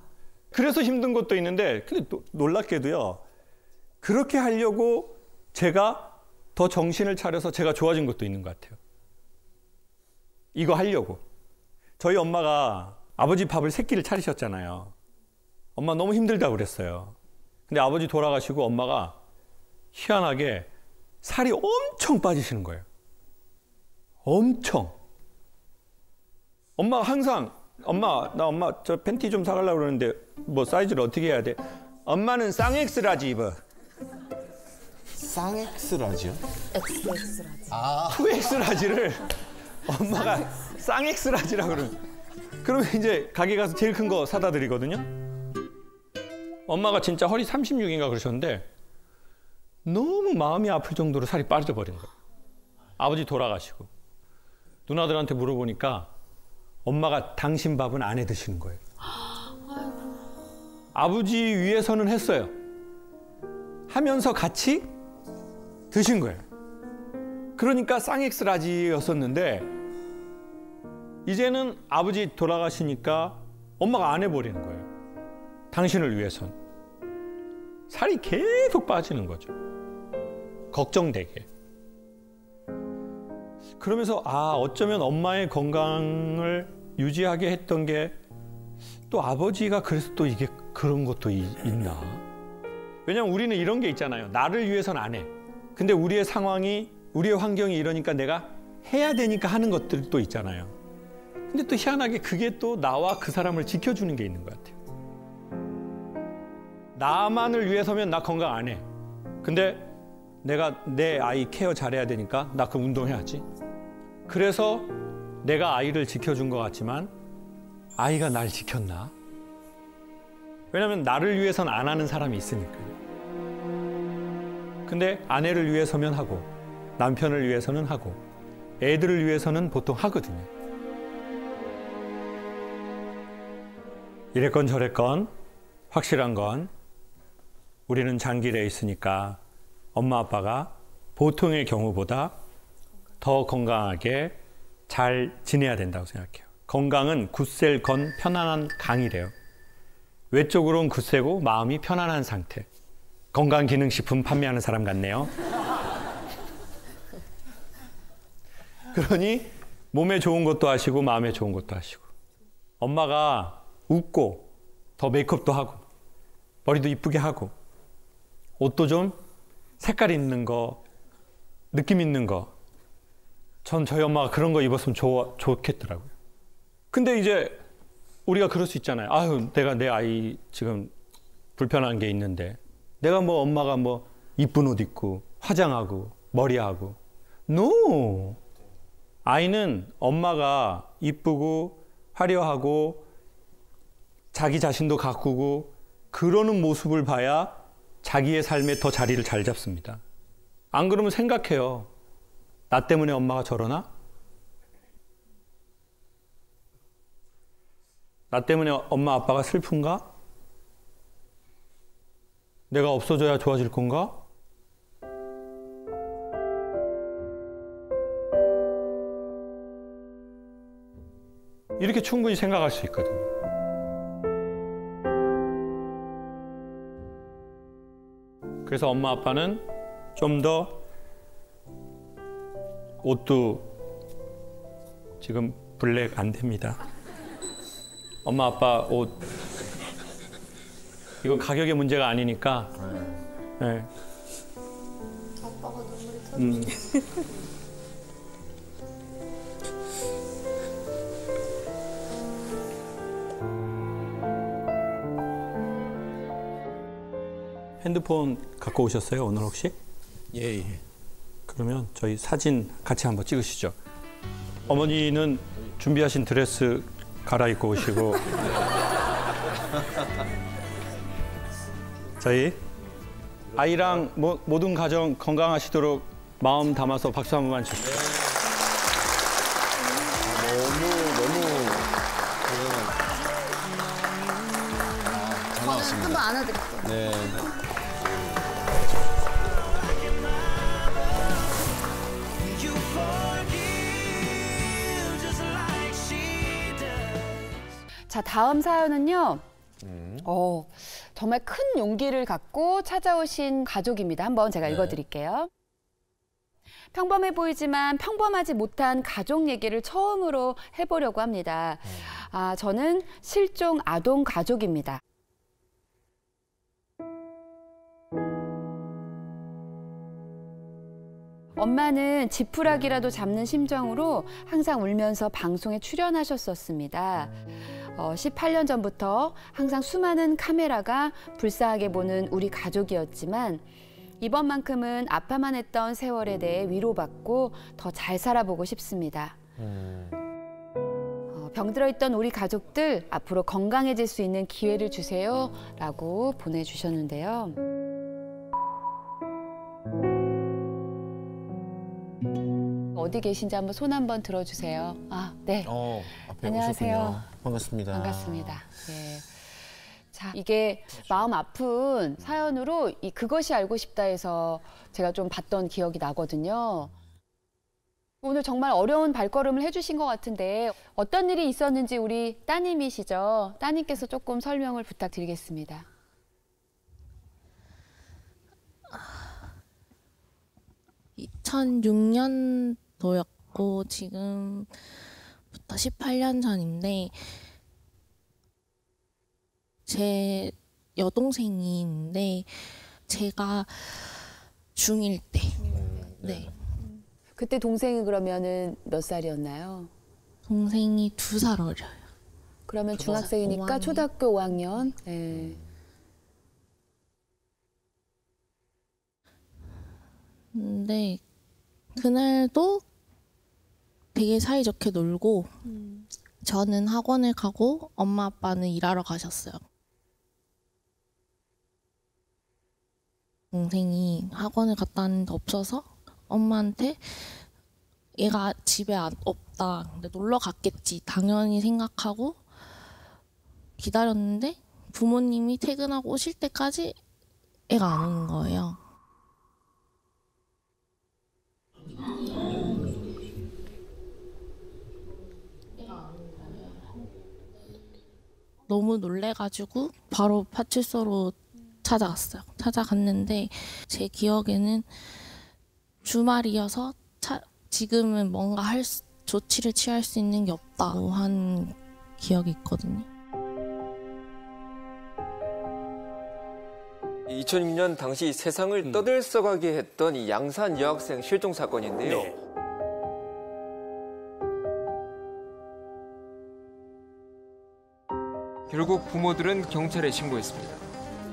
S5: 그래서 힘든 것도 있는데, 근데 놀랍게도요. 그렇게 하려고 제가 더 정신을 차려서 제가 좋아진 것도 있는 것 같아요. 이거 하려고. 저희 엄마가 아버지 밥을 3끼를 차리셨잖아요. 엄마 너무 힘들다고 그랬어요. 근데 아버지 돌아가시고 엄마가 희한하게 살이 엄청 빠지시는 거예요. 엄청. 엄마가 항상 엄마 저 팬티 좀 사가려고 그러는데 뭐 사이즈를 어떻게 해야 돼? 엄마는 쌍X라지 입어.
S3: 쌍X라지요?
S1: XX라지.
S5: 2X라지를 엄마가 쌍X라지라고 그러면 이제 가게 가서 제일 큰 거 사다 드리거든요. 엄마가 진짜 허리 36인가 그러셨는데 너무 마음이 아플 정도로 살이 빠져버린 거예요. 아버지 돌아가시고. 누나들한테 물어보니까 엄마가 당신 밥은 안 해 드시는 거예요. 아버지 위해서는 했어요. 하면서 같이 드신 거예요. 그러니까 쌍X라지였었는데 이제는 아버지 돌아가시니까 엄마가 안 해버리는 거예요. 당신을 위해선. 살이 계속 빠지는 거죠. 걱정되게. 그러면서 어쩌면 엄마의 건강을 유지하게 했던 게 또 아버지가 그래서 또 이게 그런 것도 있나. 왜냐면 우리는 이런 게 있잖아요. 나를 위해선 안 해. 근데 우리의 상황이, 우리의 환경이 이러니까 내가 해야 되니까 하는 것들도 있잖아요. 근데 또 희한하게 그게 또 나와 그 사람을 지켜주는 게 있는 것 같아요. 나만을 위해서면 나 건강 안 해. 근데 내가 내 아이 케어 잘해야 되니까 나 그 운동해야지. 그래서 내가 아이를 지켜준 것 같지만 아이가 날 지켰나? 왜냐면 나를 위해서는 안 하는 사람이 있으니까요. 근데 아내를 위해서면 하고 남편을 위해서는 하고 애들을 위해서는 보통 하거든요. 이랬건 저랬건 확실한 건 우리는 장기 레이스니까 엄마 아빠가 보통의 경우보다 더 건강하게 잘 지내야 된다고 생각해요. 건강은 굳셀 건 편안한 강이래요. 외적으로는 굳세고 마음이 편안한 상태. 건강기능식품 판매하는 사람 같네요. 그러니 몸에 좋은 것도 하시고 마음에 좋은 것도 하시고. 엄마가 웃고 더 메이크업도 하고 머리도 이쁘게 하고 옷도 좀 색깔 있는 거, 느낌 있는 거. 전 저희 엄마가 그런 거 입었으면 좋겠더라고요. 근데 이제 우리가 그럴 수 있잖아요. 아유, 내가 내 아이 지금 불편한 게 있는데 내가 뭐 엄마가 뭐 이쁜 옷 입고 화장하고 머리하고. No! 아이는 엄마가 이쁘고 화려하고 자기 자신도 가꾸고 그러는 모습을 봐야 자기의 삶에 더 자리를 잘 잡습니다. 안 그러면 생각해요. 나 때문에 엄마가 저러나? 나 때문에 엄마 아빠가 슬픈가? 내가 없어져야 좋아질 건가? 이렇게 충분히 생각할 수 있거든요. 그래서 엄마 아빠는 좀 더 옷도 지금 블랙 안 됩니다. 엄마 아빠 옷 이건 가격의 문제가 아니니까. 네.
S11: 아빠가 눈물이 터지네.
S5: 핸드폰 갖고 오셨어요 오늘 혹시?
S10: 예.
S5: 그러면 저희 사진 같이 한번 찍으시죠. 어머니는 준비하신 드레스 갈아입고 오시고 저희 아이랑 모든 가정 건강하시도록 마음 담아서 박수 한 번만 주시죠.
S3: 잘 나왔습니다.
S11: 한번 안아드릴게요.
S3: 네.
S1: 자, 다음 사연은요. 정말 큰 용기를 갖고 찾아오신 가족입니다. 한번 제가 읽어드릴게요. 평범해 보이지만 평범하지 못한 가족 얘기를 처음으로 해보려고 합니다. 저는 실종 아동 가족입니다. 엄마는 지푸라기라도 잡는 심정으로 항상 울면서 방송에 출연하셨었습니다. 18년 전부터 항상 수많은 카메라가 불쌍하게 보는 우리 가족이었지만 이번만큼은 아파만 했던 세월에 대해 위로받고 더 잘 살아보고 싶습니다. 병들어 있던 우리 가족들 앞으로 건강해질 수 있는 기회를 주세요 라고 보내주셨는데요. 어디 계신지 한번 손 한번 들어주세요. 네.
S3: 앞에
S1: 안녕하세요.
S3: 오셨군요. 반갑습니다.
S1: 반갑습니다. 예. 자, 이게 마음 아픈 사연으로 그것이 알고 싶다 해서 제가 좀 봤던 기억이 나거든요. 오늘 정말 어려운 발걸음을 해주신 것 같은데 어떤 일이 있었는지 우리 따님이시죠? 따님께서 조금 설명을 부탁드리겠습니다.
S2: (2006년도였고) 지금부터 18년 전인데 제 여동생이 있는데 제가 중1 때. 네.
S1: 그때 동생이 그러면은 몇 살이었나요?
S2: 동생이 2살 어려요.
S1: 그러면 중학생이니까
S2: 5학년.
S1: 초등학교 5학년. 네.
S2: 근데 그날도 되게 사이좋게 놀고 저는 학원을 가고 엄마 아빠는 일하러 가셨어요. 동생이 학원을 갔다 왔는데 없어서 엄마한테 얘가 집에 없다. 근데 놀러 갔겠지. 당연히 생각하고 기다렸는데 부모님이 퇴근하고 오실 때까지 애가 안 오는 거예요. 너무 놀래가지고 바로 파출소로 찾아갔어요. 찾아갔는데 제 기억에는 주말이어서 지금은 뭔가 조치를 취할 수 있는 게 없다고 한 기억이 있거든요.
S12: 2006년 당시 세상을 떠들썩하게 했던 이 양산 여학생 실종 사건인데요.
S5: 네.
S12: 결국 부모들은 경찰에 신고했습니다.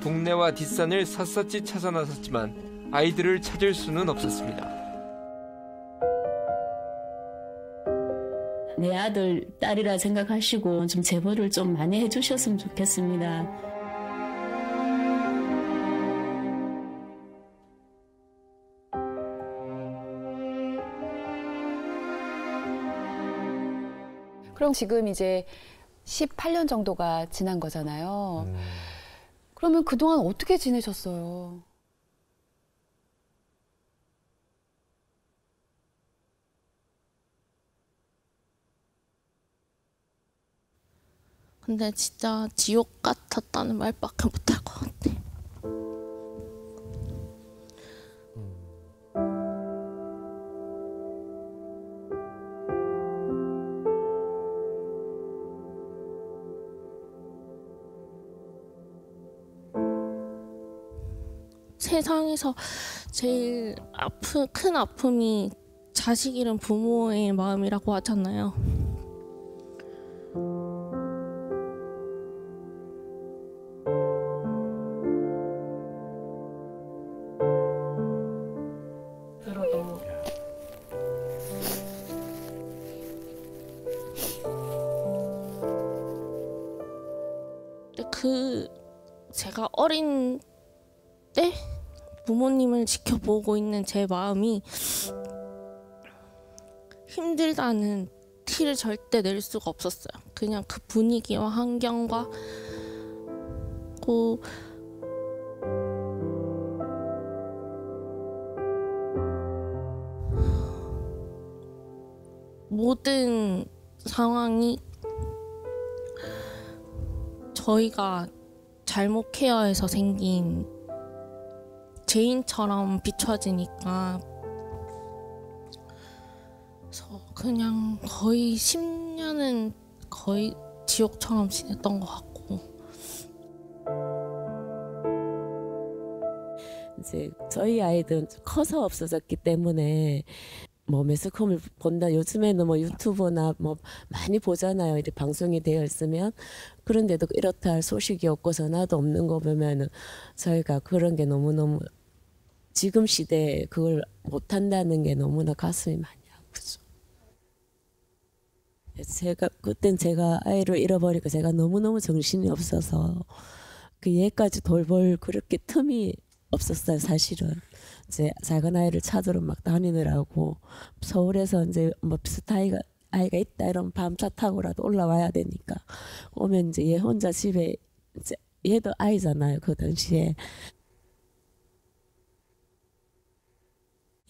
S12: 동네와 뒷산을 샅샅이 찾아 나섰지만 아이들을 찾을 수는 없었습니다.
S13: 내 아들, 딸이라 생각하시고 좀 제보를 좀 많이 해주셨으면 좋겠습니다.
S1: 그럼 지금 이제 18년 정도가 지난 거잖아요. 그러면 그동안 어떻게 지내셨어요?
S14: 근데 진짜 지옥 같았다는 말밖에 못할 것 같아. 세상에서 제일 큰 아픔이 자식 잃은 부모의 마음이라고 하잖아요. 제가 어린 때 부모님을 지켜보고 있는 제 마음이 힘들다는 티를 절대 낼 수가 없었어요. 그냥 그 분위기와 환경과 그 모든 상황이 저희가 잘못 케어해서 생긴 죄인처럼 비춰지니까 그래서 그냥 거의 10년은 거의 지옥처럼 지냈던 것 같고.
S15: 이제 저희 아이들은 커서 없어졌기 때문에 뭐 매스컴을 본다. 요즘에는 뭐 유튜브나 뭐 많이 보잖아요. 이렇게 방송이 되어 있으면. 그런데도 이렇다 할 소식이 없고 전화도 없는 거 보면은 저희가 그런 게 너무너무 지금 시대에 그걸 못한다는 게 너무나 가슴이 많이 아프죠. 그땐 제가 아이를 잃어버리고 제가 너무너무 정신이 없어서 그 얘까지 돌볼 그렇게 틈이 없었어요. 사실은 이제 작은 아이를 찾으러 막 다니느라고 서울에서 이제 뭐 비슷한 아이가 있다 이러면 밤차 타고라도 올라와야 되니까 오면 이제 얘 혼자 집에 이제 얘도 아이잖아요. 그 당시에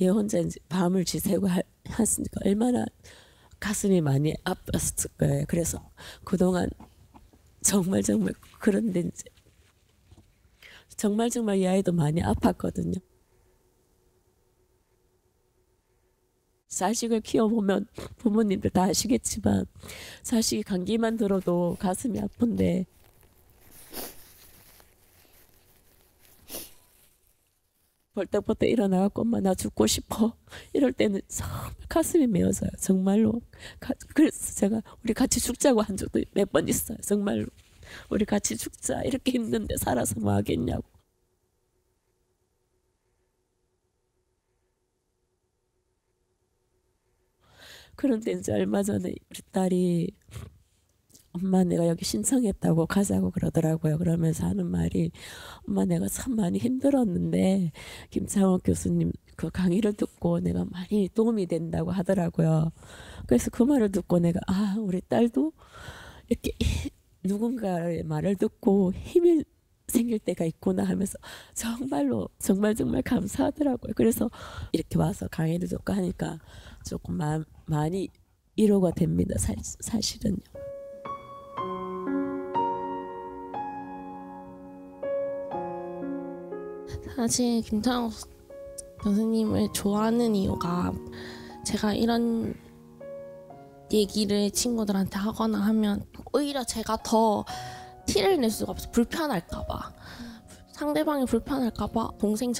S15: 얘 혼자 이제 밤을 지새고 했으니까 얼마나 가슴이 많이 아팠을 거예요. 그래서 그동안 정말 그런데 이제 정말 이 아이도 많이 아팠거든요. 자식을 키워보면 부모님들 다 아시겠지만 자식이 감기만 들어도 가슴이 아픈데 벌떡벌떡 일어나갖고 엄마 나 죽고 싶어 이럴 때는 정말 가슴이 메어져요. 정말로. 그래서 제가 우리 같이 죽자고 한 적도 몇 번 있어요. 정말로. 우리 같이 죽자. 이렇게 힘든데 살아서 뭐 하겠냐고. 그런데 이제 얼마 전에 우리 딸이 엄마 내가 여기 신청했다고 가자고 그러더라고요. 그러면서 하는 말이 엄마 내가 참 많이 힘들었는데 김창원 교수님 그 강의를 듣고 내가 많이 도움이 된다고 하더라고요. 그래서 그 말을 듣고 내가 우리 딸도 이렇게 누군가의 말을 듣고 힘이 생길 때가 있구나 하면서 정말로 정말 감사하더라고요. 그래서 이렇게 와서 강의를 듣고 하니까 조금 많이 위로가 됩니다. 사실은요.
S14: 사실 김창호 교수님을 좋아하는 이유가 제가 이런 얘기를 친구들한테 하거나 하면 오히려 제가 더 티를 낼 수가 없어. 불편할까봐. 상대방이 불편할까봐 동생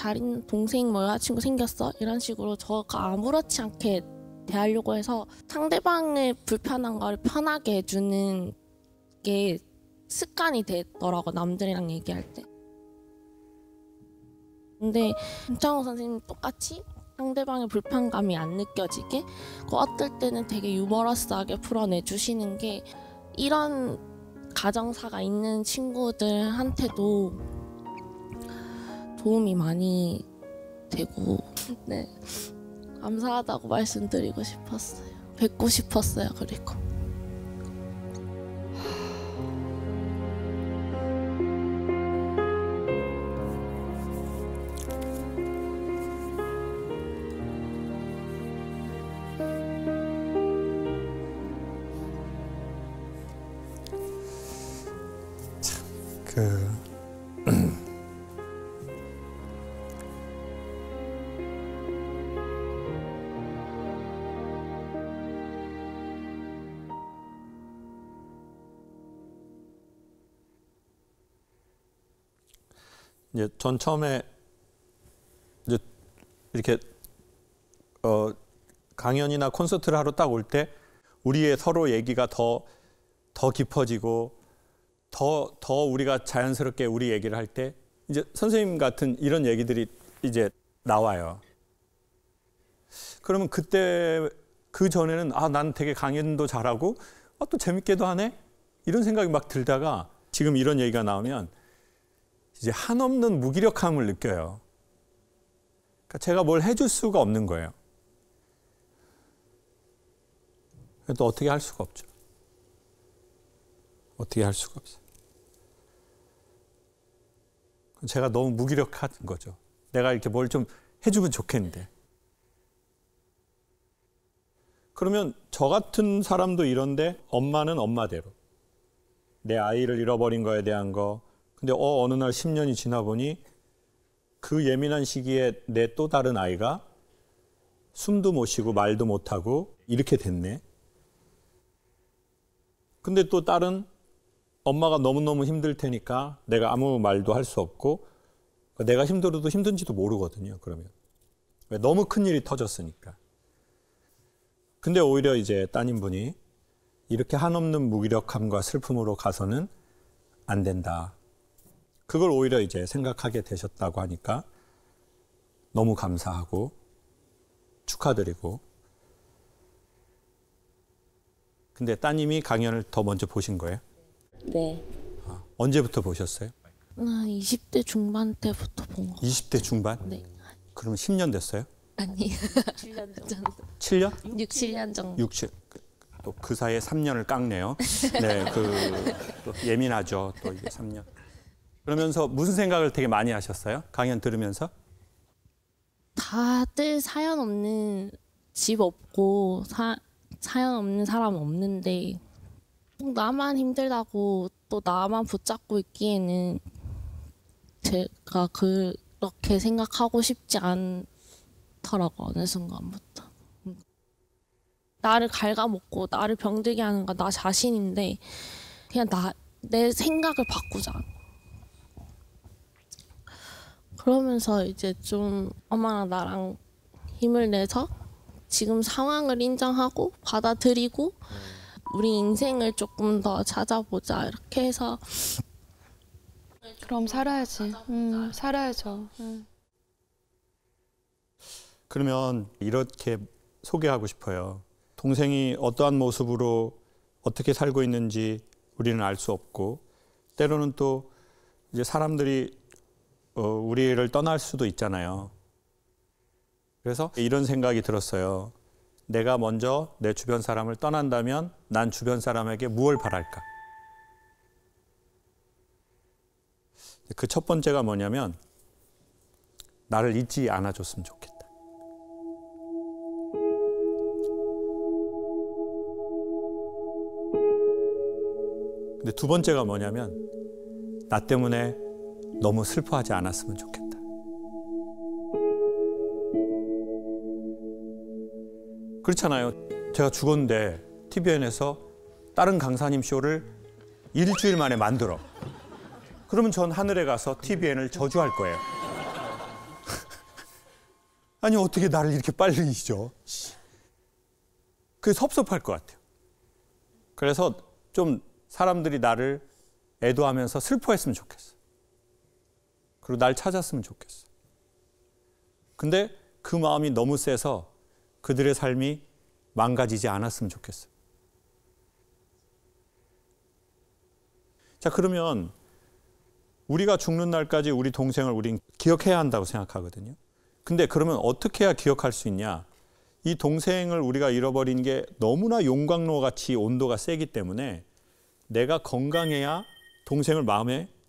S14: 뭐 여자친구 생겼어? 이런 식으로 저가 아무렇지 않게 대하려고 해서 상대방의 불편한 거를 편하게 해주는 게 습관이 되더라고. 남들이랑 얘기할 때. 근데 김창호 선생님 똑같이 상대방의 불편감이 안 느껴지게 어떨 때는 되게 유머러스하게 풀어내주시는 게 이런 가정사가 있는 친구들한테도 도움이 많이 되고 네 감사하다고 말씀드리고 싶었어요. 뵙고 싶었어요. 그리고
S5: 이제 전 처음에 이제 이렇게 강연이나 콘서트를 하러 딱 올 때 우리의 서로 얘기가 더 깊어지고 더 우리가 자연스럽게 우리 얘기를 할 때 이제 선생님 같은 이런 얘기들이 이제 나와요. 그러면 그때 그 전에는 난 되게 강연도 잘하고 또 재밌게도 하네 이런 생각이 막 들다가 지금 이런 얘기가 나오면 이제 한없는 무기력함을 느껴요. 그러니까 제가 뭘 해줄 수가 없는 거예요. 또 어떻게 할 수가 없죠. 어떻게 할 수가 없어요. 제가 너무 무기력한 거죠. 내가 이렇게 뭘 좀 해주면 좋겠는데. 그러면 저 같은 사람도 이런데 엄마는 엄마대로. 내 아이를 잃어버린 거에 대한 거. 근데 어느 날 10년이 지나 보니 그 예민한 시기에 내 또 다른 아이가 숨도 못 쉬고 말도 못 하고 이렇게 됐네. 근데 또 다른 엄마가 너무너무 힘들 테니까 내가 아무 말도 할 수 없고 내가 힘들어도 힘든지도 모르거든요. 그러면 왜 너무 큰 일이 터졌으니까. 근데 오히려 이제 따님분이 이렇게 한없는 무기력함과 슬픔으로 가서는 안 된다. 그걸 오히려 이제 생각하게 되셨다고 하니까 너무 감사하고 축하드리고. 근데 따님이 강연을 더 먼저 보신 거예요?
S14: 네.
S5: 언제부터 보셨어요?
S14: 20대 중반 때부터 본 거.
S5: 20대 중반?
S14: 네.
S5: 그러면 10년 됐어요?
S14: 아니, 7년 정도.
S5: 7년?
S14: 6, 7년 정도.
S5: 6, 7. 또 그 사이에 3년을 깎네요. 네, 또 예민하죠. 또 이게 3년. 그러면서 무슨 생각을 되게 많이 하셨어요? 강연 들으면서?
S14: 다들 사연 없는 집 없고 사연 없는 사람 없는데 나만 힘들다고 또 나만 붙잡고 있기에는 제가 그렇게 생각하고 싶지 않더라고. 어느 순간부터. 나를 갉아먹고 나를 병들게 하는 건 나 자신인데 그냥 내 생각을 바꾸자. 그러면서 이제 좀 엄마랑 나랑 힘을 내서 지금 상황을 인정하고 받아들이고 우리 인생을 조금 더 찾아보자 이렇게 해서.
S1: 그럼 살아야지. 살아야죠.
S5: 그러면 이렇게 소개하고 싶어요. 동생이 어떠한 모습으로 어떻게 살고 있는지 우리는 알 수 없고 때로는 또 이제 사람들이 우리를 떠날 수도 있잖아요. 그래서 이런 생각이 들었어요. 내가 먼저 내 주변 사람을 떠난다면 난 주변 사람에게 무엇을 바랄까? 그 첫 번째가 뭐냐면 나를 잊지 않아줬으면 좋겠다. 근데 두 번째가 뭐냐면 나 때문에 너무 슬퍼하지 않았으면 좋겠다. 그렇잖아요. 제가 죽었는데 TVN에서 다른 강사님 쇼를 일주일 만에 만들어. 그러면 전 하늘에 가서 TVN을 저주할 거예요. 아니 어떻게 나를 이렇게 빨리 잊어. 그게 섭섭할 것 같아요. 그래서 좀 사람들이 나를 애도하면서 슬퍼했으면 좋겠어. 그리고 날 찾았으면 좋겠어. 근데 그 마음이 너무 세서 그들의 삶이 망가지지 않았으면 좋겠어. 자, 그러면 우리가 죽는 날까지 우리 동생을 우린 기억해야 한다고 생각하거든요. 근데 그러면 어떻게 해야 기억할 수 있냐? 이 동생을 우리가 잃어버린 게 너무나 용광로 같이 온도가 세기 때문에 내가 건강해야 동생을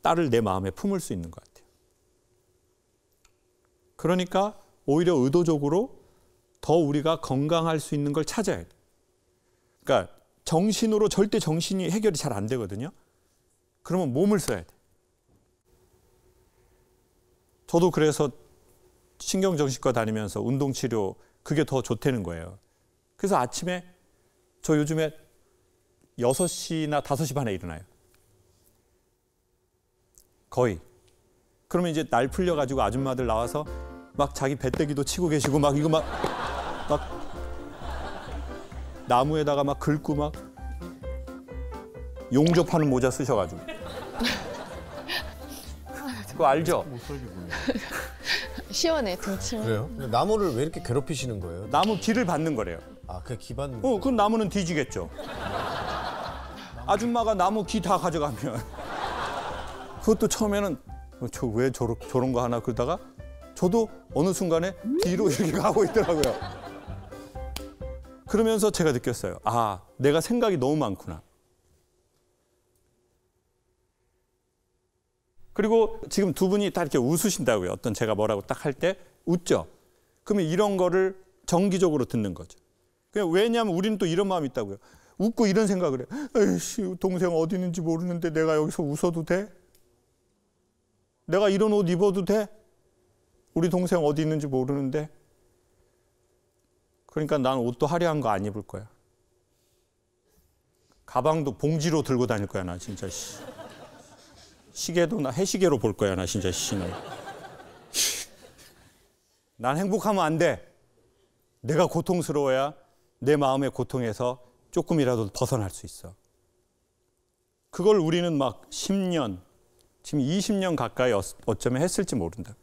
S5: 딸을 내 마음에 품을 수 있는 것 같아요. 그러니까 오히려 의도적으로 더 우리가 건강할 수 있는 걸 찾아야 돼. 그러니까 정신으로 절대 정신이 해결이 잘 안 되거든요. 그러면 몸을 써야 돼. 저도 그래서 신경정신과 다니면서 운동치료 그게 더 좋다는 거예요. 그래서 아침에 저 요즘에 6시나 5시 반에 일어나요. 거의. 그러면 이제 날 풀려가지고 아줌마들 나와서 막 자기 배때기도 치고 계시고 막 이거 막 나무에다가 막 긁고 막 용접하는 모자 쓰셔가지고. 그거 알죠?
S11: 시원해 등치면.
S3: 그래요? 근데 나무를 왜 이렇게 괴롭히시는 거예요?
S5: 나무 기를 받는 거래요.
S3: 아, 그 기반.
S5: 그럼 나무는 뒤지겠죠. 아줌마가 나무 기 다 가져가면 그것도 처음에는 저 왜 저런 거 하나 그러다가 저도 어느 순간에 뒤로 이렇게 가고 있더라고요. 그러면서 제가 느꼈어요. 아, 내가 생각이 너무 많구나. 그리고 지금 두 분이 다 이렇게 웃으신다고요. 어떤 제가 뭐라고 딱 할 때 웃죠. 그러면 이런 거를 정기적으로 듣는 거죠. 왜냐하면 우리는 또 이런 마음이 있다고요. 웃고 이런 생각을 해요. 에이씨, 동생 어디 있는지 모르는데 내가 여기서 웃어도 돼? 내가 이런 옷 입어도 돼? 우리 동생 어디 있는지 모르는데. 그러니까 난 옷도 화려한 거 안 입을 거야. 가방도 봉지로 들고 다닐 거야, 나 진짜. 시계도 나 해시계로 볼 거야, 나 진짜. 난 행복하면 안 돼. 내가 고통스러워야 내 마음의 고통에서 조금이라도 벗어날 수 있어. 그걸 우리는 막 10년, 지금 20년 가까이 어쩌면 했을지 모른다.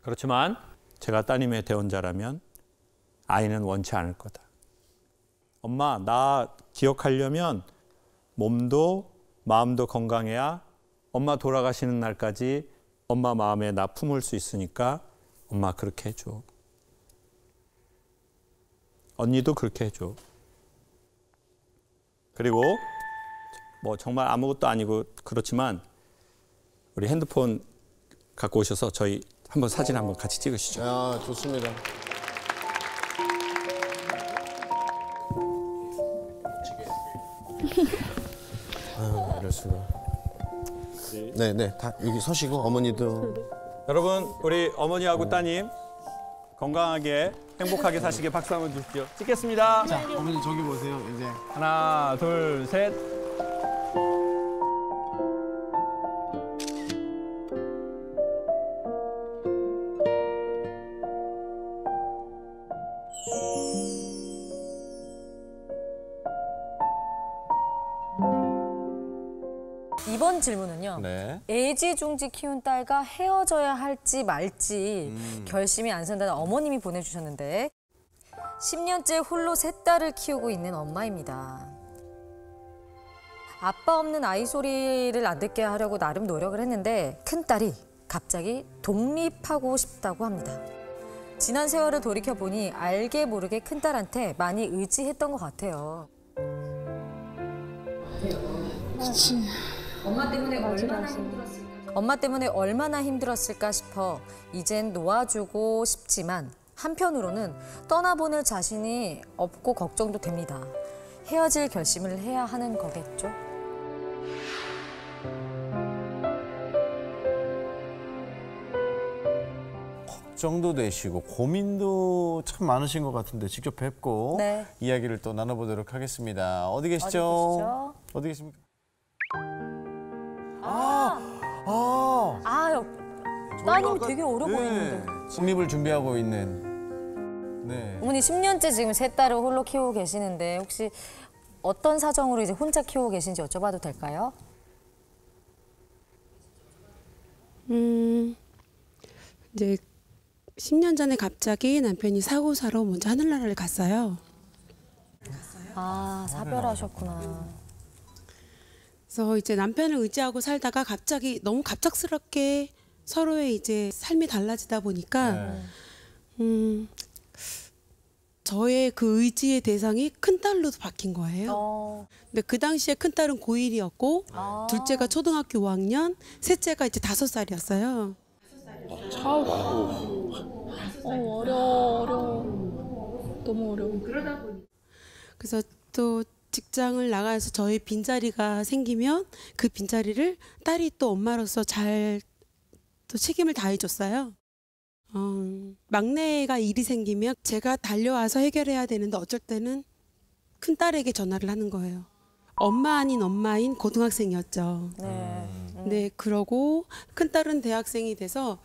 S5: 그렇지만 제가 따님의 대원자라면 아이는 원치 않을 거다. 엄마, 나 기억하려면 몸도 마음도 건강해야 엄마 돌아가시는 날까지 엄마 마음에 나 품을 수 있으니까 엄마 그렇게 해줘. 언니도 그렇게 해줘. 그리고 뭐 정말 아무것도 아니고 그렇지만 우리 핸드폰 갖고 오셔서 저희 한번 사진 한번 같이 찍으시죠.
S3: 아, 좋습니다. 아유, 이럴 수가. 네, 다 여기 서시고 어머니도.
S5: 여러분, 우리 어머니하고 따님 건강하게 행복하게 사시게 박수 한번 주십시오. 찍겠습니다.
S3: 자, 어머니 저기 보세요. 이제
S5: 하나, 둘, 셋.
S16: 이번 질문은요.
S3: 네.
S16: 애지중지 키운 딸과 헤어져야 할지 말지 결심이 안 선다는 어머님이 보내주셨는데 10년째 홀로 세 딸을 키우고 있는 엄마입니다. 아빠 없는 아이 소리를 안 듣게 하려고 나름 노력을 했는데 큰딸이 갑자기 독립하고 싶다고 합니다. 지난 세월을 돌이켜보니 알게 모르게 큰딸한테 많이 의지했던 것 같아요.
S11: 그치.
S16: 엄마 때문에 얼마나 힘들었을까 싶어 이젠 놓아주고 싶지만 한편으로는 떠나보낼 자신이 없고 걱정도 됩니다. 헤어질 결심을 해야 하는 거겠죠?
S3: 걱정도 되시고 고민도 참 많으신 것 같은데 직접 뵙고
S16: 네.
S3: 이야기를 또 나눠보도록 하겠습니다. 어디 계시죠? 어디 계십니까?
S16: 따님 되게 어려 보이는데.
S3: 독립을 준비하고 있는. 네.
S16: 어머니 10년째 지금 세 딸을 홀로 키우고 계시는데 혹시 어떤 사정으로 이제 혼자 키우고 계신지 여쭤봐도 될까요?
S4: 이제 10년 전에 갑자기 남편이 사고 사러 먼저 하늘나라를 갔어요.
S16: 아, 사별하셨구나.
S4: 그래서 이제 남편을 의지하고 살다가 갑자기 너무 갑작스럽게 서로의 이제 삶이 달라지다 보니까 저의 그 의지의 대상이 큰딸로 바뀐 거예요. 근데 그 당시에 큰딸은 고1이었고 둘째가 초등학교 5학년, 셋째가 이제 5살이었어요.
S11: 어려워. 너무 어려워.
S4: 그래서 또
S17: 직장을 나가서 저희 빈자리가 생기면 그 빈자리를 딸이 또 엄마로서 잘 또 책임을 다해줬어요. 막내가 일이 생기면 제가 달려와서 해결해야 되는데 어쩔 때는 큰딸에게 전화를 하는 거예요. 엄마 아닌 엄마인 고등학생이었죠. 네, 그러고 큰딸은 대학생이 돼서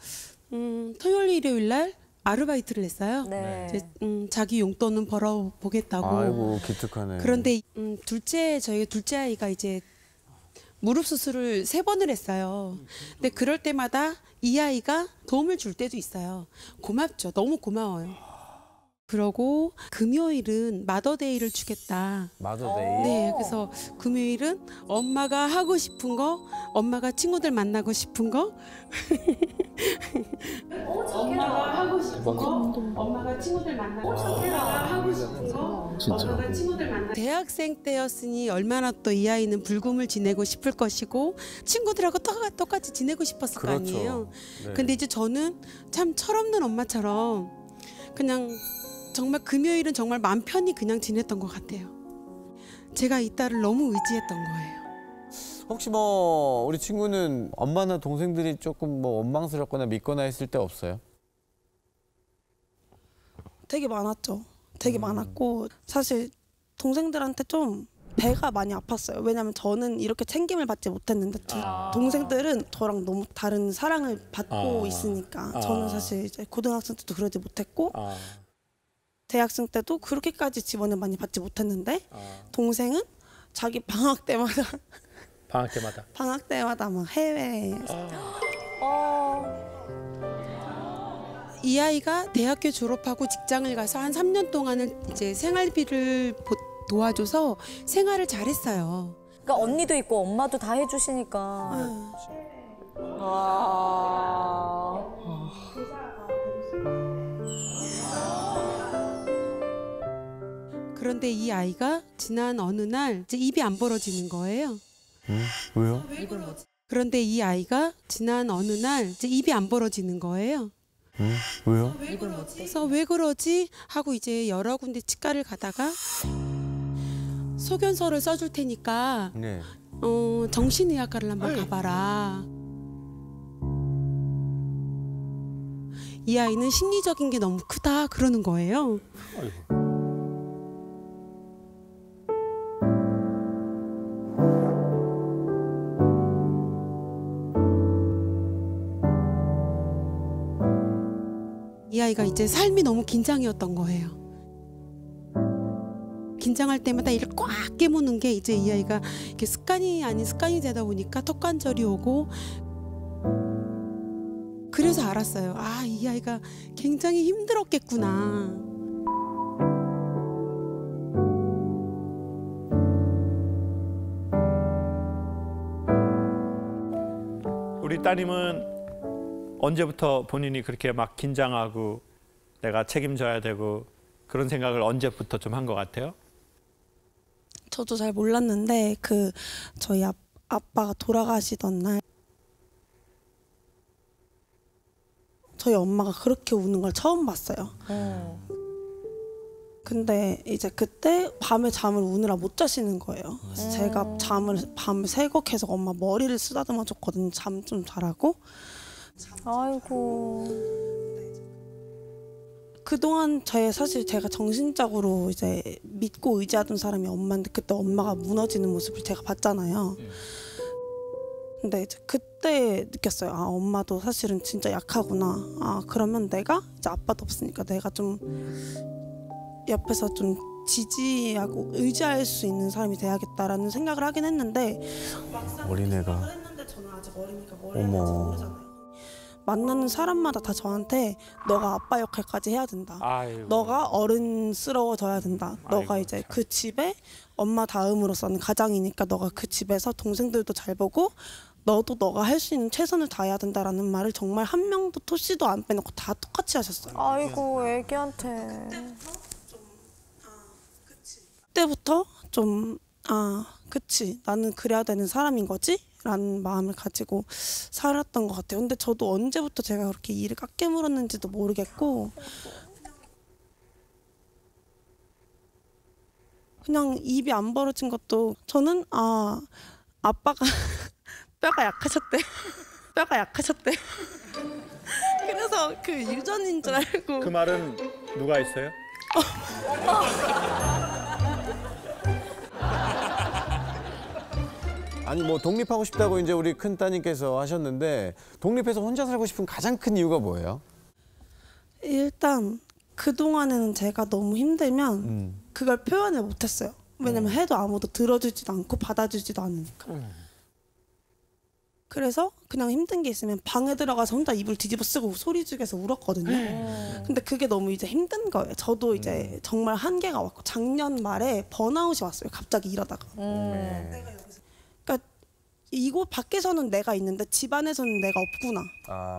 S17: 토요일 일요일 날 아르바이트를 했어요. 이제, 자기 용돈은 벌어보겠다고.
S3: 아이고 기특하네.
S17: 그런데 저희 둘째 아이가 이제 무릎 수술을 3번을 했어요. 근데 그럴 때마다 이 아이가 도움을 줄 때도 있어요. 고맙죠. 너무 고마워요. 그러고 금요일은 마더데이를 주겠다.
S3: 마더데이.
S17: 네, 그래서 금요일은 엄마가 하고 싶은 거, 엄마가 친구들 만나고 싶은 거, 엄마가 하고 싶은 거, 엄마가 친구들 만나고 싶은 거, 하고 싶은 거, 엄마가 친구들 만나. 대학생 때였으니 얼마나 또 이 아이는 불금을 지내고 싶을 것이고 친구들하고 똑같이 지내고 싶었을 거 아니에요.
S3: 네.
S17: 근데 이제 저는 참 철없는 엄마처럼 그냥 정말 금요일은 정말 맘 편히 그냥 지냈던 것 같아요. 제가 이 딸을 너무 의지했던 거예요.
S3: 혹시 뭐 우리 친구는 엄마나 동생들이 조금 뭐 원망스럽거나 믿거나 했을 때 없어요?
S18: 되게 많았죠. 되게 많았고 사실 동생들한테 좀 배가 많이 아팠어요. 왜냐면 저는 이렇게 챙김을 받지 못했는데 동생들은 저랑 너무 다른 사랑을 받고 있으니까 저는 사실 이제 고등학생 때도 그러지 못했고 대학생 때도 그렇게까지 지원을 많이 받지 못했는데 동생은 자기 방학 때마다 막 해외에
S17: 이 아이가 대학교 졸업하고 직장을 가서 한 3년 동안을 이제 생활비를 도와줘서 생활을 잘했어요.
S16: 그러니까 언니도 있고 엄마도 다 해주시니까.
S17: 그런데 이 아이가 지난 어느 날 이제 입이 안 벌어지는 거예요.
S3: 왜요?
S17: 그런데 이 아이가 지난 어느 날 이제 입이 안 벌어지는 거예요.
S3: 왜요?
S17: 그래서 왜 그러지 하고 이제 여러 군데 치과를 가다가 소견서를 써줄 테니까
S3: 네.
S17: 정신의학과를 한번 가봐라. 이 아이는 심리적인 게 너무 크다 그러는 거예요. 이 아이가 이제 삶이 너무 긴장이었던 거예요. 긴장할 때마다 이를 꽉 깨무는 게 이제 이 아이가 이렇게 습관이 아닌 습관이 되다 보니까 턱관절이 오고 그래서 알았어요. 아, 이 아이가 굉장히 힘들었겠구나.
S5: 우리 따님은 언제부터 본인이 그렇게 막 긴장하고 내가 책임져야 되고 그런 생각을 언제부터 좀 한 것 같아요?
S18: 저도 잘 몰랐는데 저희 아빠가 돌아가시던 날 저희 엄마가 그렇게 우는 걸 처음 봤어요. 근데 이제 그때 밤에 잠을 우느라 못 자시는 거예요. 그래서 제가 밤을 새고 계속 엄마 머리를 쓰다듬어 줬거든요. 잠 좀 자라고.
S16: 아이고.
S18: 그동안 사실 제가 정신적으로 이제 믿고 의지하던 사람이 엄마인데 그때 엄마가 무너지는 모습을 제가 봤잖아요. 근데 이제 그때 느꼈어요. 아, 엄마도 사실은 진짜 약하구나. 아, 그러면 내가 이제 아빠도 없으니까 내가 좀 옆에서 좀 지지하고 의지할 수 있는 사람이 돼야겠다라는 생각을 하긴 했는데
S3: 어린애가 어머.
S18: 만나는 사람마다 다 저한테 너가 아빠 역할까지 해야 된다.
S5: 아이고.
S18: 너가 어른스러워져야 된다. 너가
S5: 아이고,
S18: 이제
S5: 참.
S18: 그 집에 엄마 다음으로서는 가장이니까 너가 그 집에서 동생들도 잘 보고 너도 너가 할 수 있는 최선을 다해야 된다라는 말을 정말 한 명도 토시도 안 빼놓고 다 똑같이 하셨어요.
S16: 아이고, 애기한테.
S18: 그때부터 좀 그치, 나는 그래야 되는 사람인 거지? 라는 마음을 가지고 살았던 것 같아요. 근데 저도 언제부터 제가 그렇게 일을 깎게 물었는지도 모르겠고 그냥 입이 안 벌어진 것도 저는 아빠가 뼈가 약하셨대. 뼈가 약하셨대. 그래서 그 유전인 줄 알고.
S5: 그 말은 누가 했어요?
S3: 아니 뭐 독립하고 싶다고 이제 우리 큰 따님께서 하셨는데 독립해서 혼자 살고 싶은 가장 큰 이유가 뭐예요?
S18: 일단 그동안에는 제가 너무 힘들면 그걸 표현을 못했어요. 왜냐면 해도 아무도 들어주지도 않고 받아주지도 않으니까. 그래서 그냥 힘든 게 있으면 방에 들어가서 혼자 이불 뒤집어 쓰고 소리 죽여서 울었거든요. 근데 그게 너무 이제 힘든 거예요. 저도 이제 정말 한계가 왔고 작년 말에 번아웃이 왔어요. 갑자기 이러다가. 그러니까 이곳 밖에서는 내가 있는데 집 안에서는 내가 없구나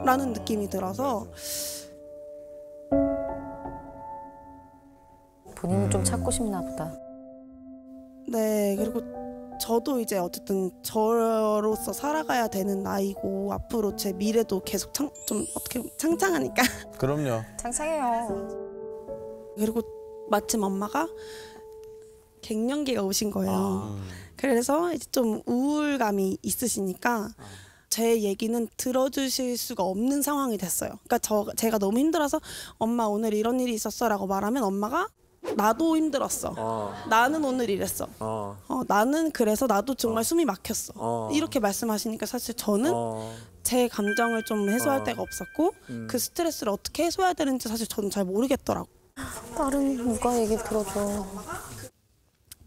S18: 라는 느낌이 들어서
S16: 본인은 좀 찾고 싶나 보다.
S18: 네, 그리고 저도 이제 어쨌든 저로서 살아가야 되는 나이고 앞으로 제 미래도 계속 좀 어떻게 보면 창창하니까.
S3: 그럼요.
S16: 창창해요.
S18: 그리고 마침 엄마가 갱년기가 오신 거예요. 그래서 이제 좀 우울감이 있으시니까 제 얘기는 들어주실 수가 없는 상황이 됐어요. 그러니까 제가 너무 힘들어서 엄마 오늘 이런 일이 있었어라고 말하면 엄마가 나도 힘들었어. 나는 오늘 이랬어. 나는 그래서 나도 정말 숨이 막혔어. 이렇게 말씀하시니까 사실 저는 제 감정을 좀 해소할 데가 없었고 그 스트레스를 어떻게 해소해야 되는지 사실 저는 잘 모르겠더라고.
S16: 딸은 누가 얘기 들어줘.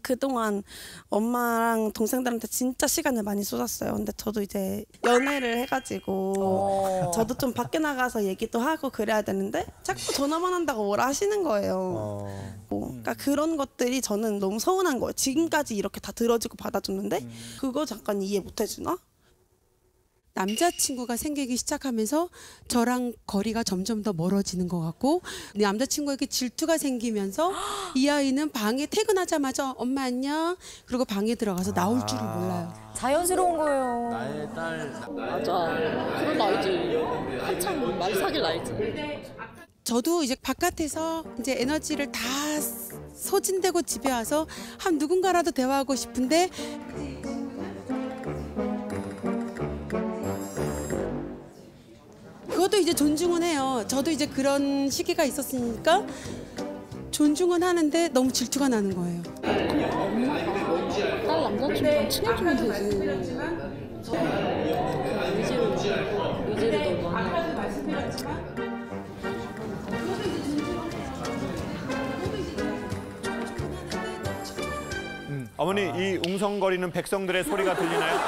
S18: 그동안 엄마랑 동생들한테 진짜 시간을 많이 쏟았어요. 근데 저도 이제 연애를 해가지고 저도 좀 밖에 나가서 얘기도 하고 그래야 되는데 자꾸 전화만 한다고 뭐라 하시는 거예요. 그러니까 그런 것들이 저는 너무 서운한 거예요. 지금까지 이렇게 다 들어주고 받아줬는데 그거 잠깐 이해 못 해주나?
S17: 남자친구가 생기기 시작하면서 저랑 거리가 점점 더 멀어지는 것 같고 남자친구에게 질투가 생기면서 이 아이는 방에 퇴근하자마자 엄마 안녕 그리고 방에 들어가서 나올 줄을 몰라요.
S16: 자연스러운 거예요.
S19: 나의 딸. 맞아. 그런 나이지. 한참 말 사귈 나이지.
S17: 저도 이제 바깥에서 이제 에너지를 다 소진되고 집에 와서 한 누군가라도 대화하고 싶은데 그것도 이제 존중은 해요. 저도 이제 그런 시기가 있었으니까 존중은 하는데 너무 질투가 나는 거예요.
S19: 딸 남자친구랑 친해지면 되지. 의지를 너무 많이.
S5: 어머니 이 웅성거리는 백성들의 소리가 들리나요?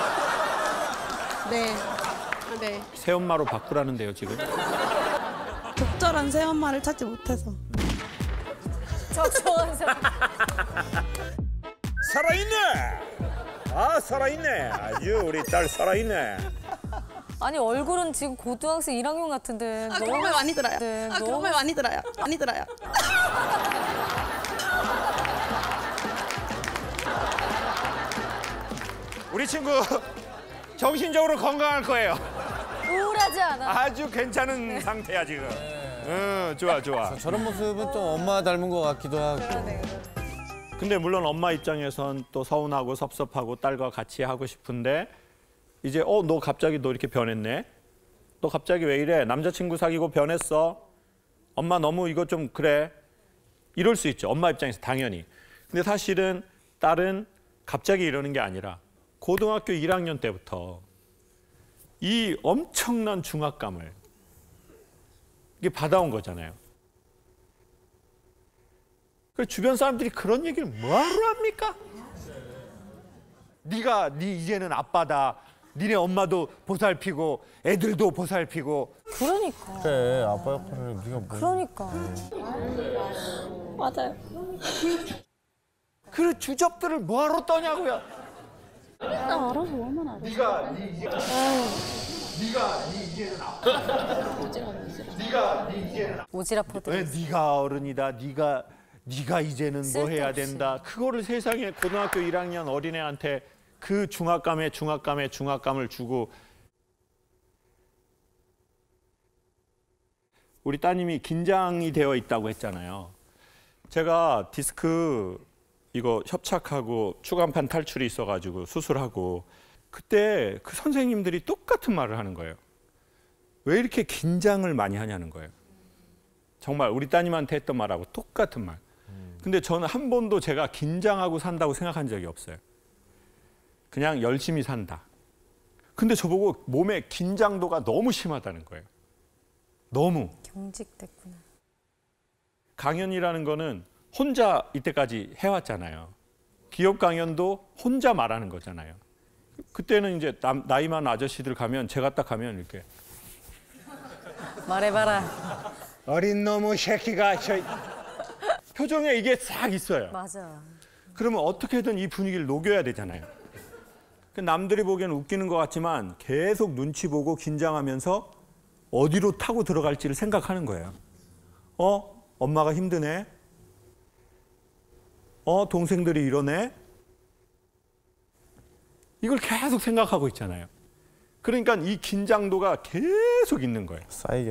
S18: 네. 네.
S5: 새엄마로 바꾸라는데요 지금.
S18: 적절한 새엄마를 찾지 못해서.
S16: 적절한 새엄마.
S5: 살아있네. 살아있네. 아주 우리 딸 살아있네.
S16: 아니 얼굴은 지금 고등학생 1학년 같은데.
S18: 그런 말 많이 들어요.
S16: 네,
S18: 그런 말 많이 들어요. 많이 들어요.
S5: 우리 친구 정신적으로 건강할 거예요.
S16: 우울하지 않아.
S5: 아주 괜찮은 상태야 지금. 좋아.
S3: 저런 모습은 좀 엄마 닮은 것 같기도 하고.
S5: 근데 물론 엄마 입장에선 또 서운하고 섭섭하고 딸과 같이 하고 싶은데 이제 너 갑자기 너 이렇게 변했네. 너 갑자기 왜 이래? 남자친구 사귀고 변했어. 엄마 너무 이거 좀 그래. 이럴 수 있죠. 엄마 입장에서 당연히. 근데 사실은 딸은 갑자기 이러는 게 아니라 고등학교 1학년 때부터 이 엄청난 중압감을 이게 받아온 거잖아요. 그래서 주변 사람들이 그런 얘기를 뭐하러 합니까? 네 이제는 아빠다. 니네 엄마도 보살피고 애들도 보살피고.
S16: 그러니까.
S3: 그래 아빠 역할을 네가 뭐.
S16: 그러니까.
S19: 맞아요.
S5: 그 주접들을 뭐하러 떠냐고요.
S19: 나 알아서 얼마나 알아.
S5: 네가 네 이제는 아빠.
S16: 오지랖퍼들.
S5: 왜 네가 어른이다. 네가 이제는 뭐 해야 된다. 그거를 세상에 고등학교 1학년 어린애한테 그 중압감을 주고. 우리 따님이 긴장이 되어 있다고 했잖아요. 제가 디스크 이거 협착하고 추간판 탈출이 있어가지고 수술하고 그때 그 선생님들이 똑같은 말을 하는 거예요. 왜 이렇게 긴장을 많이 하냐는 거예요. 정말 우리 따님한테 했던 말하고 똑같은 말. 근데 저는 한 번도 제가 긴장하고 산다고 생각한 적이 없어요. 그냥 열심히 산다. 근데 저보고 몸에 긴장도가 너무 심하다는 거예요. 너무.
S16: 경직됐구나.
S5: 강연이라는 거는 혼자 이때까지 해왔잖아요. 기업 강연도 혼자 말하는 거잖아요. 그때는 이제 나이 많은 아저씨들 가면 제가 딱 가면 이렇게
S16: 말해봐라.
S5: 어린 놈의 새끼가 표정에 이게 싹 있어요.
S16: 맞아.
S5: 그러면 어떻게든 이 분위기를 녹여야 되잖아요. 남들이 보기엔 웃기는 것 같지만 계속 눈치 보고 긴장하면서 어디로 타고 들어갈지를 생각하는 거예요. 엄마가 힘드네. 동생들이 이러네. 이걸 계속 생각하고 있잖아요. 그러니까 이 긴장도가 계속 있는 거예요.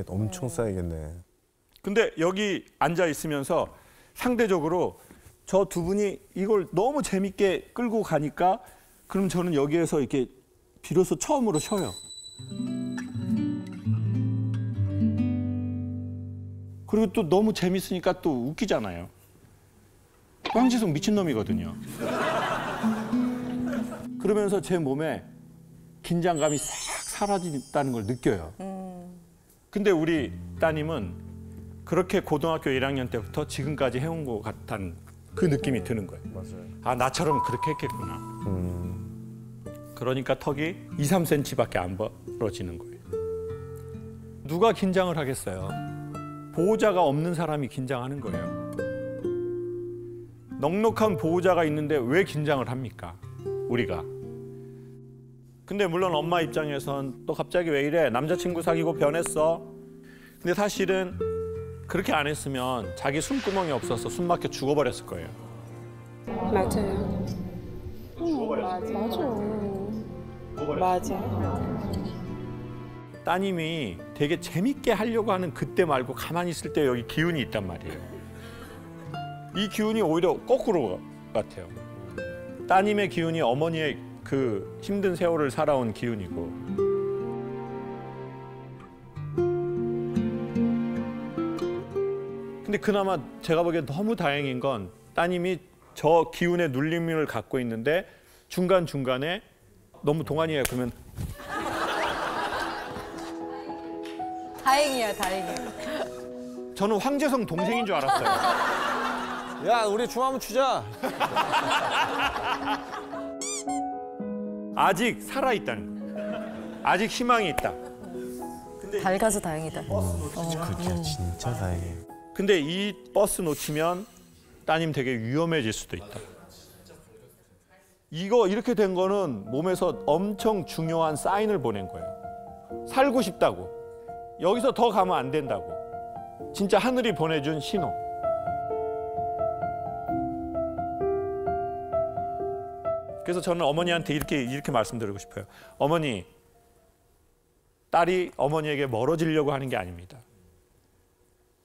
S3: 엄청 쌓이겠네.
S5: 근데 여기 앉아 있으면서 상대적으로 저 두 분이 이걸 너무 재밌게 끌고 가니까 그럼 저는 여기에서 이렇게 비로소 처음으로 쉬어요. 그리고 또 너무 재밌으니까 또 웃기잖아요. 황지성 미친놈이거든요. 그러면서 제 몸에 긴장감이 싹 사라진다는 걸 느껴요. 근데 우리 따님은 그렇게 고등학교 1학년 때부터 지금까지 해온 것 같다는 그 느낌이 드는 거예요.
S3: 맞아요.
S5: 아, 나처럼 그렇게 했겠구나. 그러니까 턱이 2, 3cm밖에 안 벌어지는 거예요. 누가 긴장을 하겠어요? 보호자가 없는 사람이 긴장하는 거예요. 넉넉한 보호자가 있는데 왜 긴장을 합니까? 우리가. 근데 물론 엄마 입장에선 또 갑자기 왜 이래? 남자친구 사귀고 변했어? 근데 사실은 그렇게 안 했으면 자기 숨구멍이 없어서 숨 막혀 죽어버렸을 거예요.
S17: 맞아요. 맞아.
S5: 따님이 되게 재밌게 하려고 하는 그때 말고 가만히 있을 때 여기 기운이 있단 말이에요. 이 기운이 오히려 거꾸로 같아요. 따님의 기운이 어머니의 그 힘든 세월을 살아온 기운이고 근데 그나마 제가 보기엔 너무 다행인 건 따님이 저 기운의 눌림을 갖고 있는데 중간중간에 너무 동안이에요. 그러면
S16: 다행이야, 다행이야.
S5: 저는 황재성 동생인 줄 알았어요.
S3: 야, 우리 춤 한번 추자.
S5: 아직 살아있다는 거예요. 아직 희망이 있다.
S16: 밝아서 다행이다.
S3: 그게 진짜 다행이에요.
S5: 근데 이 버스 놓치면 따님 되게 위험해질 수도 있다. 이거 이렇게 된 거는 몸에서 엄청 중요한 사인을 보낸 거예요. 살고 싶다고. 여기서 더 가면 안 된다고. 진짜 하늘이 보내준 신호. 그래서 저는 어머니한테 이렇게 말씀드리고 싶어요. 어머니, 딸이 어머니에게 멀어지려고 하는 게 아닙니다.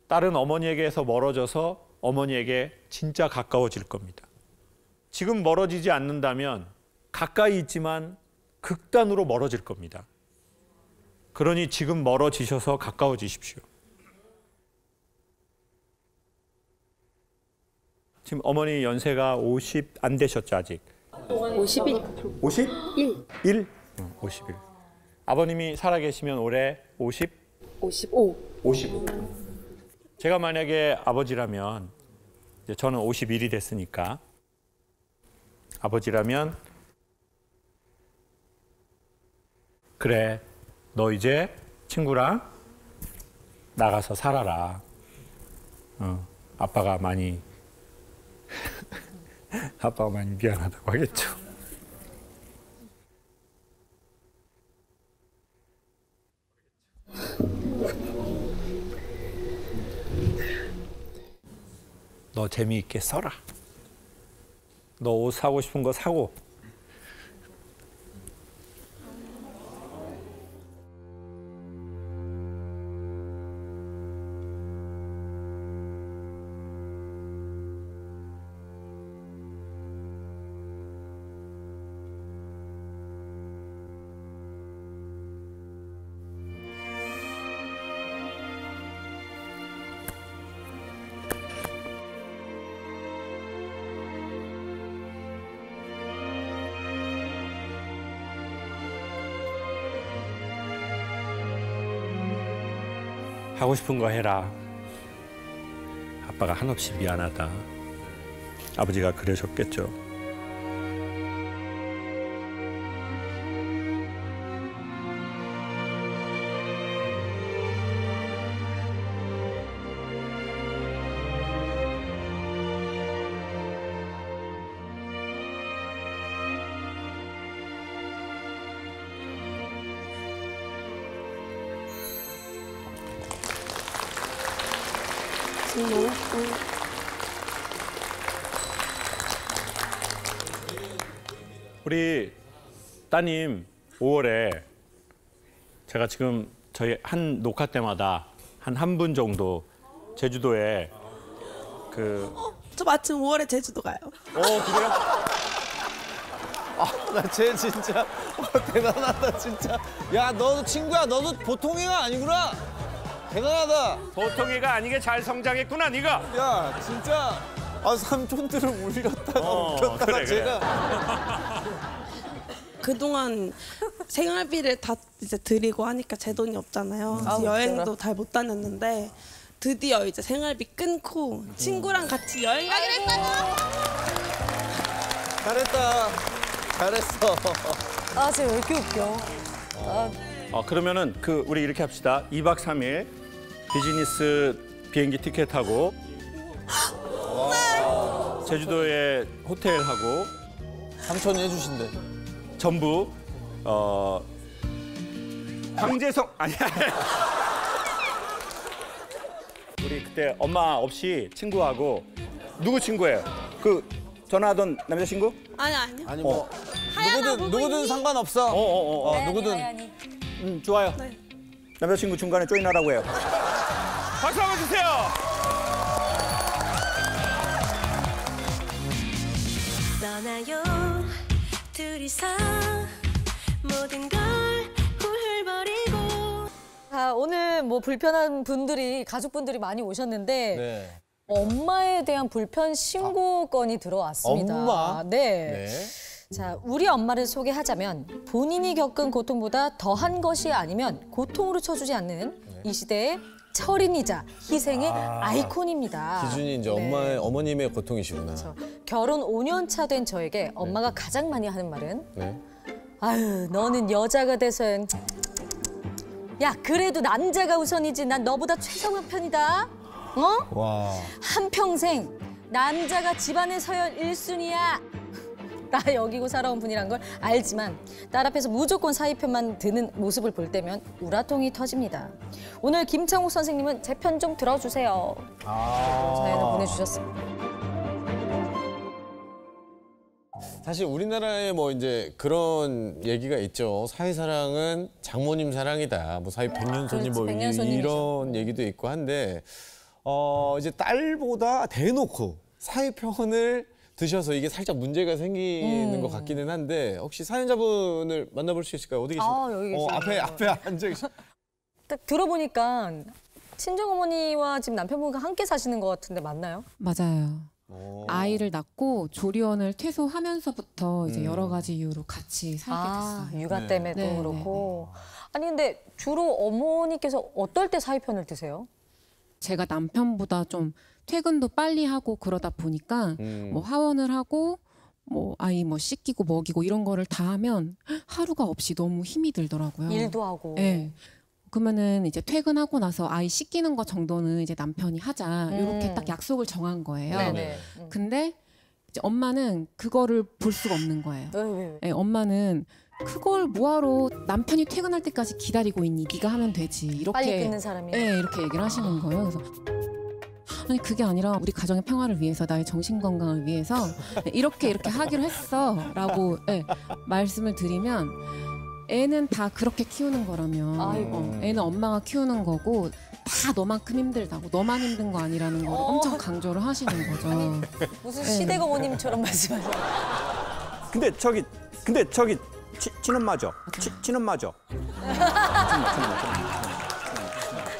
S5: 딸은 어머니에게서 멀어져서 어머니에게 진짜 가까워질 겁니다. 지금 멀어지지 않는다면 가까이 있지만 극단으로 멀어질 겁니다. 그러니 지금 멀어지셔서 가까워지십시오. 지금 어머니 연세가 50 안 되셨죠, 아직?
S17: 51.
S5: 51? 1? 51. 아버님이 살아계시면 올해 50?
S17: 55.
S5: 55. 제가 만약에 아버지라면 이제 저는 51이 됐으니까 아버지라면 그래, 너 이제 친구랑 나가서 살아라. 아빠가 많이 미안하다고 하겠죠. 너 재미있게 써라. 너 옷 사고 싶은 거 사고. 하고 싶은 거 해라. 아빠가 한없이 미안하다. 아버지가 그러셨겠죠. 우리 따님 5월에 제가 지금 저희 한 녹화 때마다 한 분 정도 제주도에
S18: 저 마침 5월에 제주도 가요.
S3: 그래요? 나 쟤 진짜 대단하다 진짜. 야 너도 친구야. 너도 보통 애가 아니구나. 대단하다.
S5: 보통 애가 아니게 잘 성장했구나 네가.
S3: 야 진짜 삼촌들을 울렸다가 웃겼다가
S5: 그래.
S3: 제가
S18: 그동안 생활비를 다 이제 드리고 하니까 제 돈이 없잖아요. 그래서 여행도 잘 못 다녔는데 드디어 이제 생활비 끊고 친구랑 같이 여행 가기로 했다고.
S3: 잘했어.
S16: 쟤 왜 이렇게 웃겨?
S5: 그러면은 우리 이렇게 합시다. 2박 3일 비즈니스 비행기 티켓하고 제주도에 호텔하고
S3: 삼촌이 해주신대.
S5: 전부 황제성 아니야. 우리 그때 엄마 없이 친구하고 누구 친구예요? 전화하던 남자친구?
S18: 아니요.
S3: 아니 뭐 누구든 상관없어. 누구든.
S5: 좋아요.
S18: 네.
S5: 남자친구 중간에 조인하라고 해요. 박수 한번 주세요.
S20: 떠나요 둘이서 모든 걸 훌훌버리고.
S16: 오늘 뭐 불편한 분들이 가족분들이 많이 오셨는데 엄마에 대한 불편 신고 건이 들어왔습니다.
S3: 엄마?
S16: 네. 자, 우리 엄마를 소개하자면 본인이 겪은 고통보다 더한 것이 아니면 고통으로 쳐주지 않는 이 시대의 철인이자 희생의 아이콘입니다.
S3: 기준이 이제 어머님의 고통이시구나.
S16: 그렇죠. 결혼 5년 차 된 저에게 엄마가 가장 많이 하는 말은 아유, 너는 여자가 돼서야 야, 그래도 남자가 우선이지. 난 너보다 최성화 편이다.
S3: 와.
S16: 한평생 남자가 집안의 서열 1순위야. 나 여기고 살아온 분이란 걸 알지만 딸 앞에서 무조건 사위 편만 드는 모습을 볼 때면 우라통이 터집니다. 오늘 김창욱 선생님은 제 편 좀 들어주세요. 사연을 보내주셨습니다.
S3: 사실 우리나라에 뭐 이제 그런 얘기가 있죠. 사위 사랑은 장모님 사랑이다. 뭐 사위 백년손님 뭐 이런 얘기도 있고 한데 이제 딸보다 대놓고 사위 편을 드셔서 이게 살짝 문제가 생기는 것 같기는 한데 혹시 사연자분을 만나볼 수 있을까요? 어디 계십니까?
S16: 여기 계시네요.
S3: 앞에 앉아 계시.
S16: 딱 들어보니까 친정어머니와 지금 남편분과 함께 사시는 것 같은데 맞나요?
S21: 맞아요. 아이를 낳고 조리원을 퇴소하면서부터 이제 여러 가지 이유로 같이 살게 됐어요.
S16: 육아 때문에도 그렇고. 아니 근데 주로 어머니께서 어떨 때 사위 편을 드세요?
S21: 제가 남편보다 좀 퇴근도 빨리 하고 그러다 보니까 뭐 하원을 하고 뭐 아이 뭐 씻기고 먹이고 이런 거를 다 하면 하루가 없이 너무 힘이 들더라고요.
S16: 일도 하고.
S21: 네. 그러면은 이제 퇴근하고 나서 아이 씻기는 거 정도는 이제 남편이 하자 이렇게 딱 약속을 정한 거예요. 근데 이제 엄마는 그거를 볼 수가 없는 거예요. 네, 엄마는 그걸 뭐하러 남편이 퇴근할 때까지 기다리고 있니? 네가 하면 되지. 이렇게
S16: 빨리 끊는 사람이.
S21: 네, 이렇게 얘기를 하시는 거예요. 그래서 아니 그게 아니라 우리 가정의 평화를 위해서 나의 정신 건강을 위해서 이렇게 하기로 했어라고 말씀을 드리면 애는 다 그렇게 키우는 거라면 애는 엄마가 키우는 거고 다 너만큼 힘들다고 너만 힘든 거 아니라는 걸 엄청 강조를 하시는 거죠.
S16: 무슨 시댁 어머님처럼 말씀하세요.
S5: 근데 저기 친엄마죠? 친엄마죠?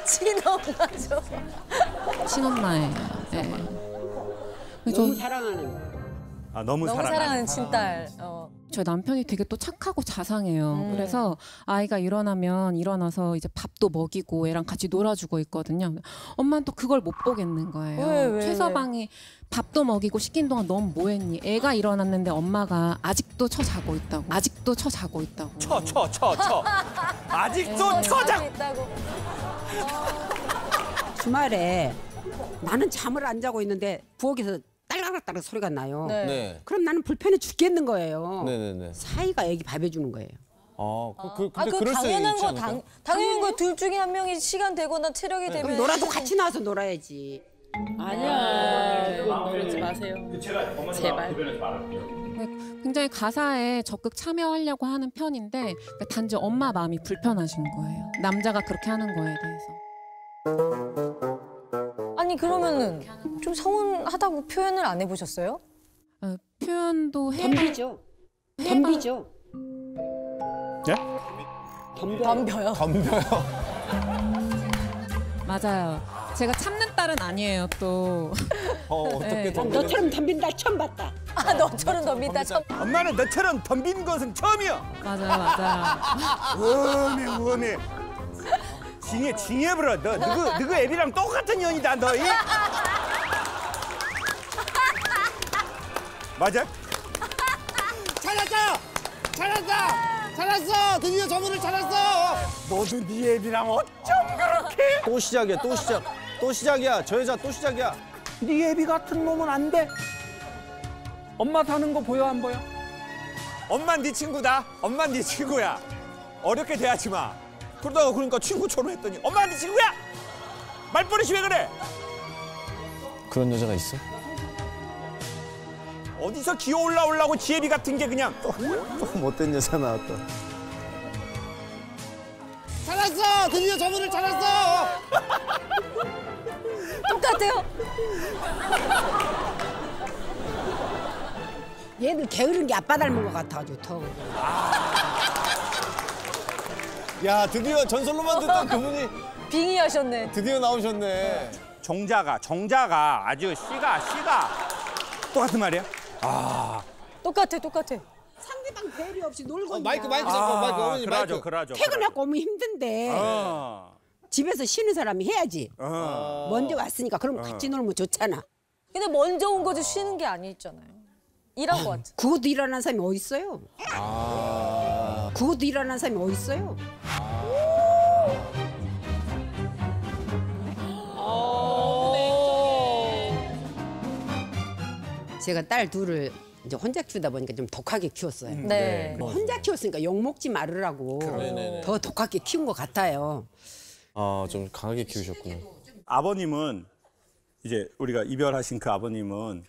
S16: 친엄마죠.
S21: 친엄마예요. 네.
S22: 너무 사랑하는.
S5: 아, 너무
S16: 사랑하는 친딸.
S21: 저희 남편이 되게 또 착하고 자상해요. 그래서 아이가 일어나면 일어나서 이제 밥도 먹이고 애랑 같이 놀아주고 있거든요. 엄마는 또 그걸 못 보겠는 거예요.
S16: 왜?
S21: 최서방이 밥도 먹이고 시킨 동안 넌 뭐 했니? 애가 일어났는데 엄마가 아직도 자고 있다고. 아직도 자고 있다고.
S5: 아직도 자고
S16: 있다고.
S8: 주말에 나는 잠을 안 자고 있는데 부엌에서 딸랑딸랑 소리가 나요.
S3: 네.
S8: 그럼 나는 불편해 죽겠는 거예요.
S3: 네네네.
S8: 사이가 애기 밥 해주는 거예요.
S3: 근데 그럴 수
S16: 당연한
S3: 있지
S16: 거
S3: 않을까요?
S16: 당연한 거 둘 중에 한 명이 시간 되거나 체력이 되면
S8: 그럼 놀아도 같이 나와서 놀아야지.
S19: 아니야. 그건 그러지 마세요. 제발.
S21: 굉장히 가사에 적극 참여하려고 하는 편인데 그러니까 단지 엄마 마음이 불편하신 거예요. 남자가 그렇게 하는 거에 대해서.
S16: 아니 그러면은 좀 서운하다고 표현을 안 해보셨어요?
S21: 표현도
S8: 덤비죠. 덤비죠.
S5: 예?
S16: 덤벼요.
S21: 맞아요. 제가 참는 딸은 아니에요 또.
S3: 어떻게
S8: 너처럼 덤빈 딸 처음 봤다.
S16: 아 너처럼 덤빈다 처음.
S5: 엄마는 너처럼 덤빈 것은 처음이야.
S21: 맞아요.
S5: 우엄해. 징해버려. 너그 애비랑 똑같은 년이다 너. 맞아?
S3: 찾았어! 드디어 저분을 찾았어!
S5: 너도 네 애비랑 어쩜 그렇게?
S3: 또 시작이야. 저 여자 또 시작이야.
S6: 네 애비 같은 놈은 안 돼. 엄마 사는 거 보여 안 보여?
S5: 엄만 네 친구다. 엄만 네 친구야. 어렵게 대하지 마. 그러다가 그러니까 친구처럼 했더니 엄마 네 친구야. 말버릇이 왜 그래?
S3: 그런 여자가 있어?
S5: 어디서 기어 올라오려고 지혜비 같은 게 그냥.
S3: 또 못된 여자 나왔다. 찾았어! 드디어 저분을 찾았어!
S16: 똑같아요.
S8: 얘들 게으른 게 아빠 닮은 것 같아가지고 더.
S3: 야, 드디어 전설로만 듣던 그분이
S16: 빙의하셨네.
S3: 드디어 나오셨네.
S5: 정자가 아주 씨가 똑같은 말이야?
S16: 똑같아.
S8: 상대방 배려 없이 놀고
S3: 마이크 잡고 어머니 마이크.
S5: 그러죠.
S8: 퇴근하고 오면 힘든데 집에서 쉬는 사람이 해야지. 먼저 왔으니까 그럼 같이 놀면 좋잖아.
S16: 근데 먼저 온 거지 쉬는 게 아니잖아요. 일한 거 같아.
S8: 그것도 일어난 사람이 어디 있어요? 그것도 일어난 사람이 어디 있어요? 제가 딸 둘을 이제 혼자 키우다 보니까 좀 독하게 키웠어요.
S16: 네.
S8: 혼자 키웠으니까 욕 먹지 말으라고 더 독하게 키운 것 같아요.
S3: 좀 강하게 키우셨구나.
S5: 아버님은 이제 우리가 이별하신 그 아버님은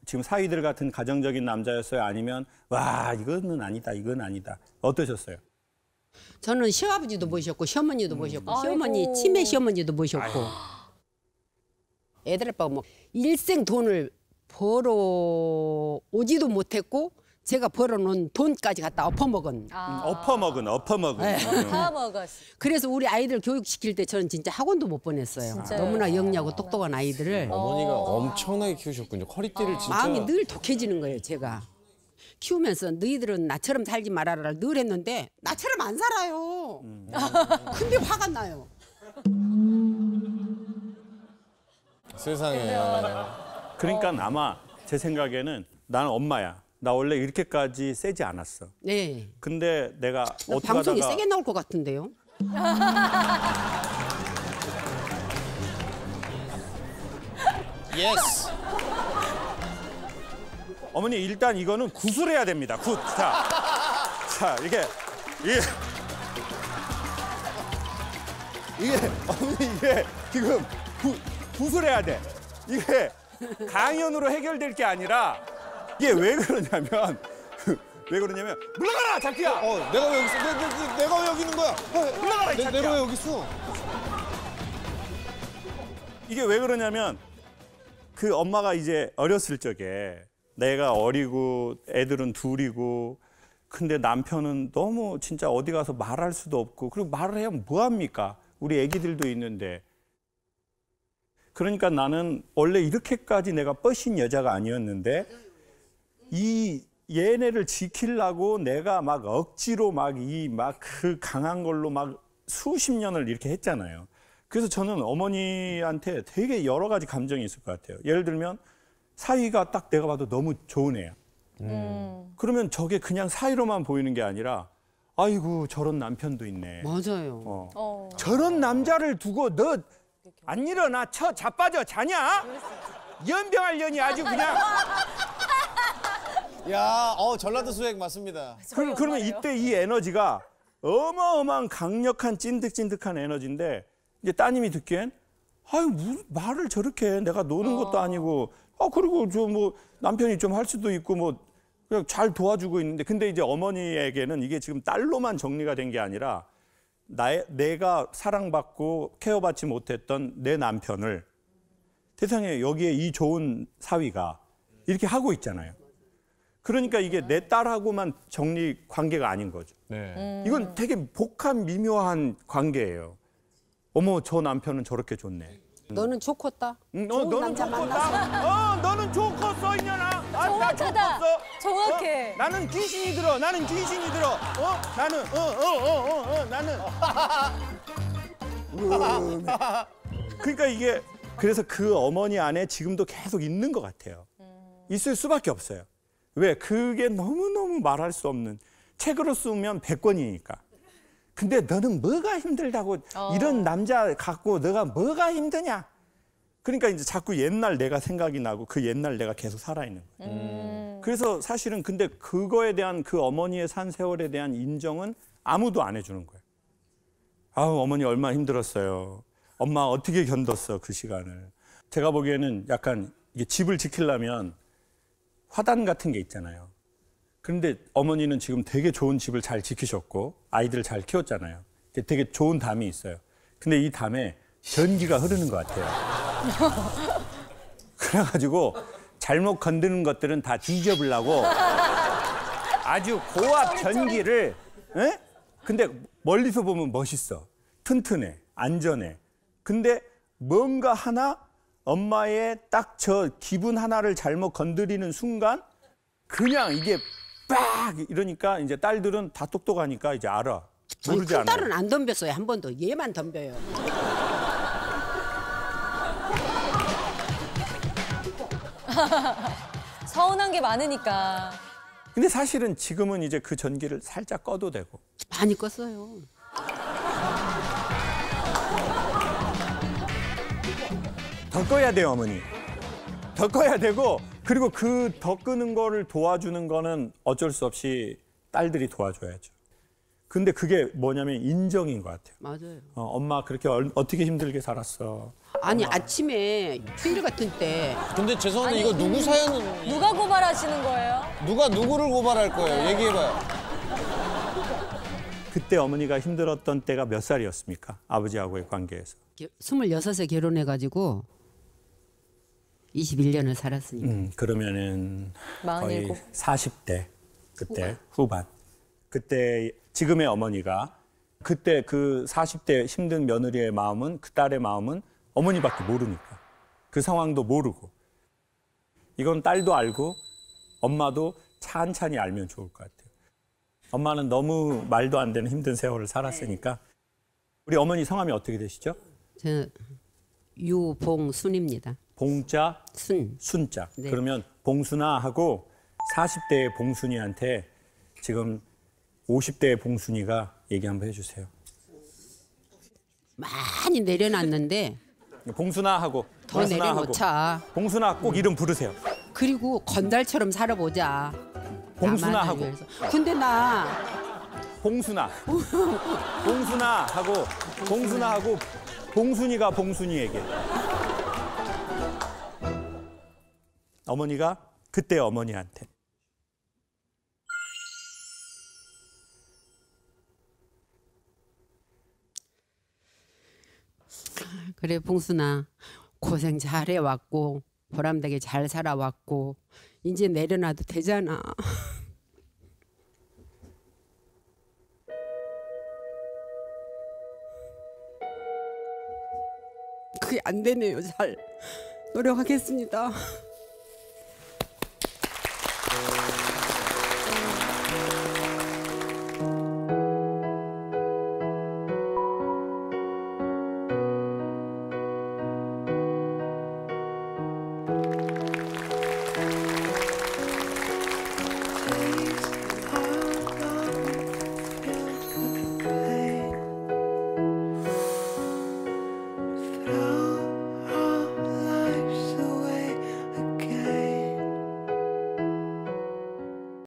S5: 지금 사위들 같은 가정적인 남자였어요? 아니면 와 이건 아니다 어떠셨어요?
S8: 저는 시아버지도 모셨고 시어머니도 모셨고 시어머니 치매 시어머니도 모셨고 애들 아빠가 뭐 일생 돈을 벌어 오지도 못했고 제가 벌어놓은 돈까지 갖다 엎어먹은.
S5: 엎어먹은.
S8: 네.
S16: 다 먹었어.
S8: 그래서 우리 아이들 교육시킬 때 저는 진짜 학원도 못 보냈어요.
S16: 진짜요?
S8: 너무나 영리하고 똑똑한 아이들을.
S3: 어머니가 엄청나게 키우셨군요. 허리띠를 진짜.
S8: 마음이 늘 독해지는 거예요, 제가. 키우면서 너희들은 나처럼 살지 말아라 늘 했는데 나처럼 안 살아요. 근데 화가 나요.
S3: 세상에.
S5: 그러니까 아마 제 생각에는 나는 엄마야. 나 원래 이렇게까지 세지 않았어.
S8: 네.
S5: 근데 내가 어떻게
S8: 방송이
S5: 하다가
S8: 세게 나올 것 같은데요.
S3: 예스.
S5: 어머니 일단 이거는 구술해야 됩니다. 굿. 자 이게 어머니 이게 지금 구술해야 돼. 이게 강연으로 해결될 게 아니라 이게 왜 그러냐면 물러가라 자키야.
S3: 내가 왜 여기 있어? 내가 왜 여기 있는 거야?
S5: 물러가라 자키야.
S3: 내가 왜 여기 있어?
S5: 이게 왜 그러냐면 그 엄마가 이제 어렸을 적에 내가 어리고 애들은 둘이고 근데 남편은 너무 진짜 어디 가서 말할 수도 없고 그리고 말을 해야 뭐합니까? 우리 애기들도 있는데 그러니까 나는 원래 이렇게까지 내가 뻗신 여자가 아니었는데 이 얘네를 지키려고 내가 막 억지로 막 그 강한 걸로 막 수십 년을 이렇게 했잖아요. 그래서 저는 어머니한테 되게 여러 가지 감정이 있을 것 같아요. 예를 들면 사위가 딱 내가 봐도 너무 좋은 애야. 그러면 저게 그냥 사위로만 보이는 게 아니라 아이고 저런 남편도 있네.
S8: 맞아요.
S5: 저런 남자를 두고 너 안 일어나 자빠져 자냐? 연병할 년이 아주 그냥.
S3: 야, 전라도 수액 맞습니다.
S5: 그러면 이때 이 에너지가 어마어마한 강력한 찐득찐득한 에너지인데 이제 따님이 듣기엔 아유 무슨 말을 저렇게 해. 내가 노는 것도 아니고 그리고 저 뭐 남편이 좀 할 수도 있고 뭐 그냥 잘 도와주고 있는데 근데 이제 어머니에게는 이게 지금 딸로만 정리가 된 게 아니라 내가 사랑받고 케어받지 못했던 내 남편을 세상에 여기에 이 좋은 사위가 이렇게 하고 있잖아요. 그러니까 이게 내 딸하고만 정리 관계가 아닌 거죠. 이건 되게 복합 미묘한 관계예요. 어머 저 남편은 저렇게 좋네.
S8: 너는 좋겠다.
S5: 너는 좋겠다. 너는 좋겠어 이년아.
S16: 정확하다. 정확해.
S5: 나는 귀신이 들어. 나는 귀신이 들어. 나는 나는. 그러니까 이게 그래서 그 어머니 안에 지금도 계속 있는 것 같아요. 있을 수밖에 없어요. 왜? 그게 너무너무 말할 수 없는 책으로 쓰면 100권이니까. 근데 너는 뭐가 힘들다고 이런 남자 갖고 너가 뭐가 힘드냐? 그러니까 이제 자꾸 옛날 내가 생각이 나고 그 옛날 내가 계속 살아있는 거예요. 그래서 사실은 근데 그거에 대한 그 어머니의 산 세월에 대한 인정은 아무도 안 해주는 거예요. 아우 어머니 얼마나 힘들었어요. 엄마 어떻게 견뎠어 그 시간을. 제가 보기에는 약간 이게 집을 지키려면 화단 같은 게 있잖아요. 그런데 어머니는 지금 되게 좋은 집을 잘 지키셨고 아이들을 잘 키웠잖아요. 되게 좋은 담이 있어요. 근데 이 담에 전기가 흐르는 것 같아요. 그래가지고 잘못 건드는 것들은 다 뒤져보려고 아주 고압 전기를 근데 멀리서 보면 멋있어. 튼튼해. 안전해. 근데 뭔가 하나 엄마의 딱 저 기분 하나를 잘못 건드리는 순간 그냥 이게 빡 이러니까 이제 딸들은 다 똑똑하니까 이제 알아. 모르지 않아요.
S8: 딸은 안 덤볐어요. 한 번도. 얘만 덤벼요.
S16: 서운한 게 많으니까.
S5: 근데 사실은 지금은 이제 그 전기를 살짝 꺼도 되고.
S8: 많이 껐어요.
S5: 더 꺼야 돼요, 어머니. 더 꺼야 되고 그리고 그 더 끄는 거를 도와주는 거는 어쩔 수 없이 딸들이 도와줘야죠. 근데 그게 뭐냐면 인정인 것 같아요.
S8: 맞아요.
S5: 엄마 그렇게 어떻게 힘들게 살았어.
S8: 아니 아침에 휴일 같은 때.
S3: 근데 죄송한데 이거 누구 사연은
S16: 누가 고발하시는 거예요?
S3: 누가 누구를 고발할 거예요? 얘기해봐요.
S5: 그때 어머니가 힘들었던 때가 몇 살이었습니까? 아버지하고의 관계에서.
S8: 26에 결혼해가지고 21년을 살았으니까.
S5: 그러면은 거의
S16: 47.
S5: 40대 그때 후반. 그때 지금의 어머니가 그때 그 40대 힘든 며느리의 마음은 그 딸의 마음은 어머니밖에 모르니까 그 상황도 모르고 이건 딸도 알고 엄마도 찬찬히 알면 좋을 것 같아요. 엄마는 너무 말도 안 되는 힘든 세월을 살았으니까. 우리 어머니 성함이 어떻게 되시죠?
S8: 저 유봉순입니다.
S5: 봉자,
S8: 순.
S5: 순자.
S8: 네.
S5: 그러면 봉순아 하고 40대의 봉순이한테 지금 50대의 봉순이가 얘기 한번 해주세요.
S8: 많이 내려놨는데
S5: 봉순아 하고
S8: 더
S5: 봉순아
S8: 내려놓자.
S5: 봉순아 꼭 이름 부르세요.
S8: 그리고 건달처럼 살아보자.
S5: 봉순아
S8: 나만을
S5: 하고.
S8: 위해서. 근데 나
S5: 봉순아. 봉순아 하고 봉순아 하고 봉순이가 봉순이에게. 어머니가 그때 어머니한테.
S8: 그래 봉순아 고생 잘해왔고 보람되게 잘 살아왔고 이제 내려놔도 되잖아. 그게 안 되네요. 잘 노력하겠습니다.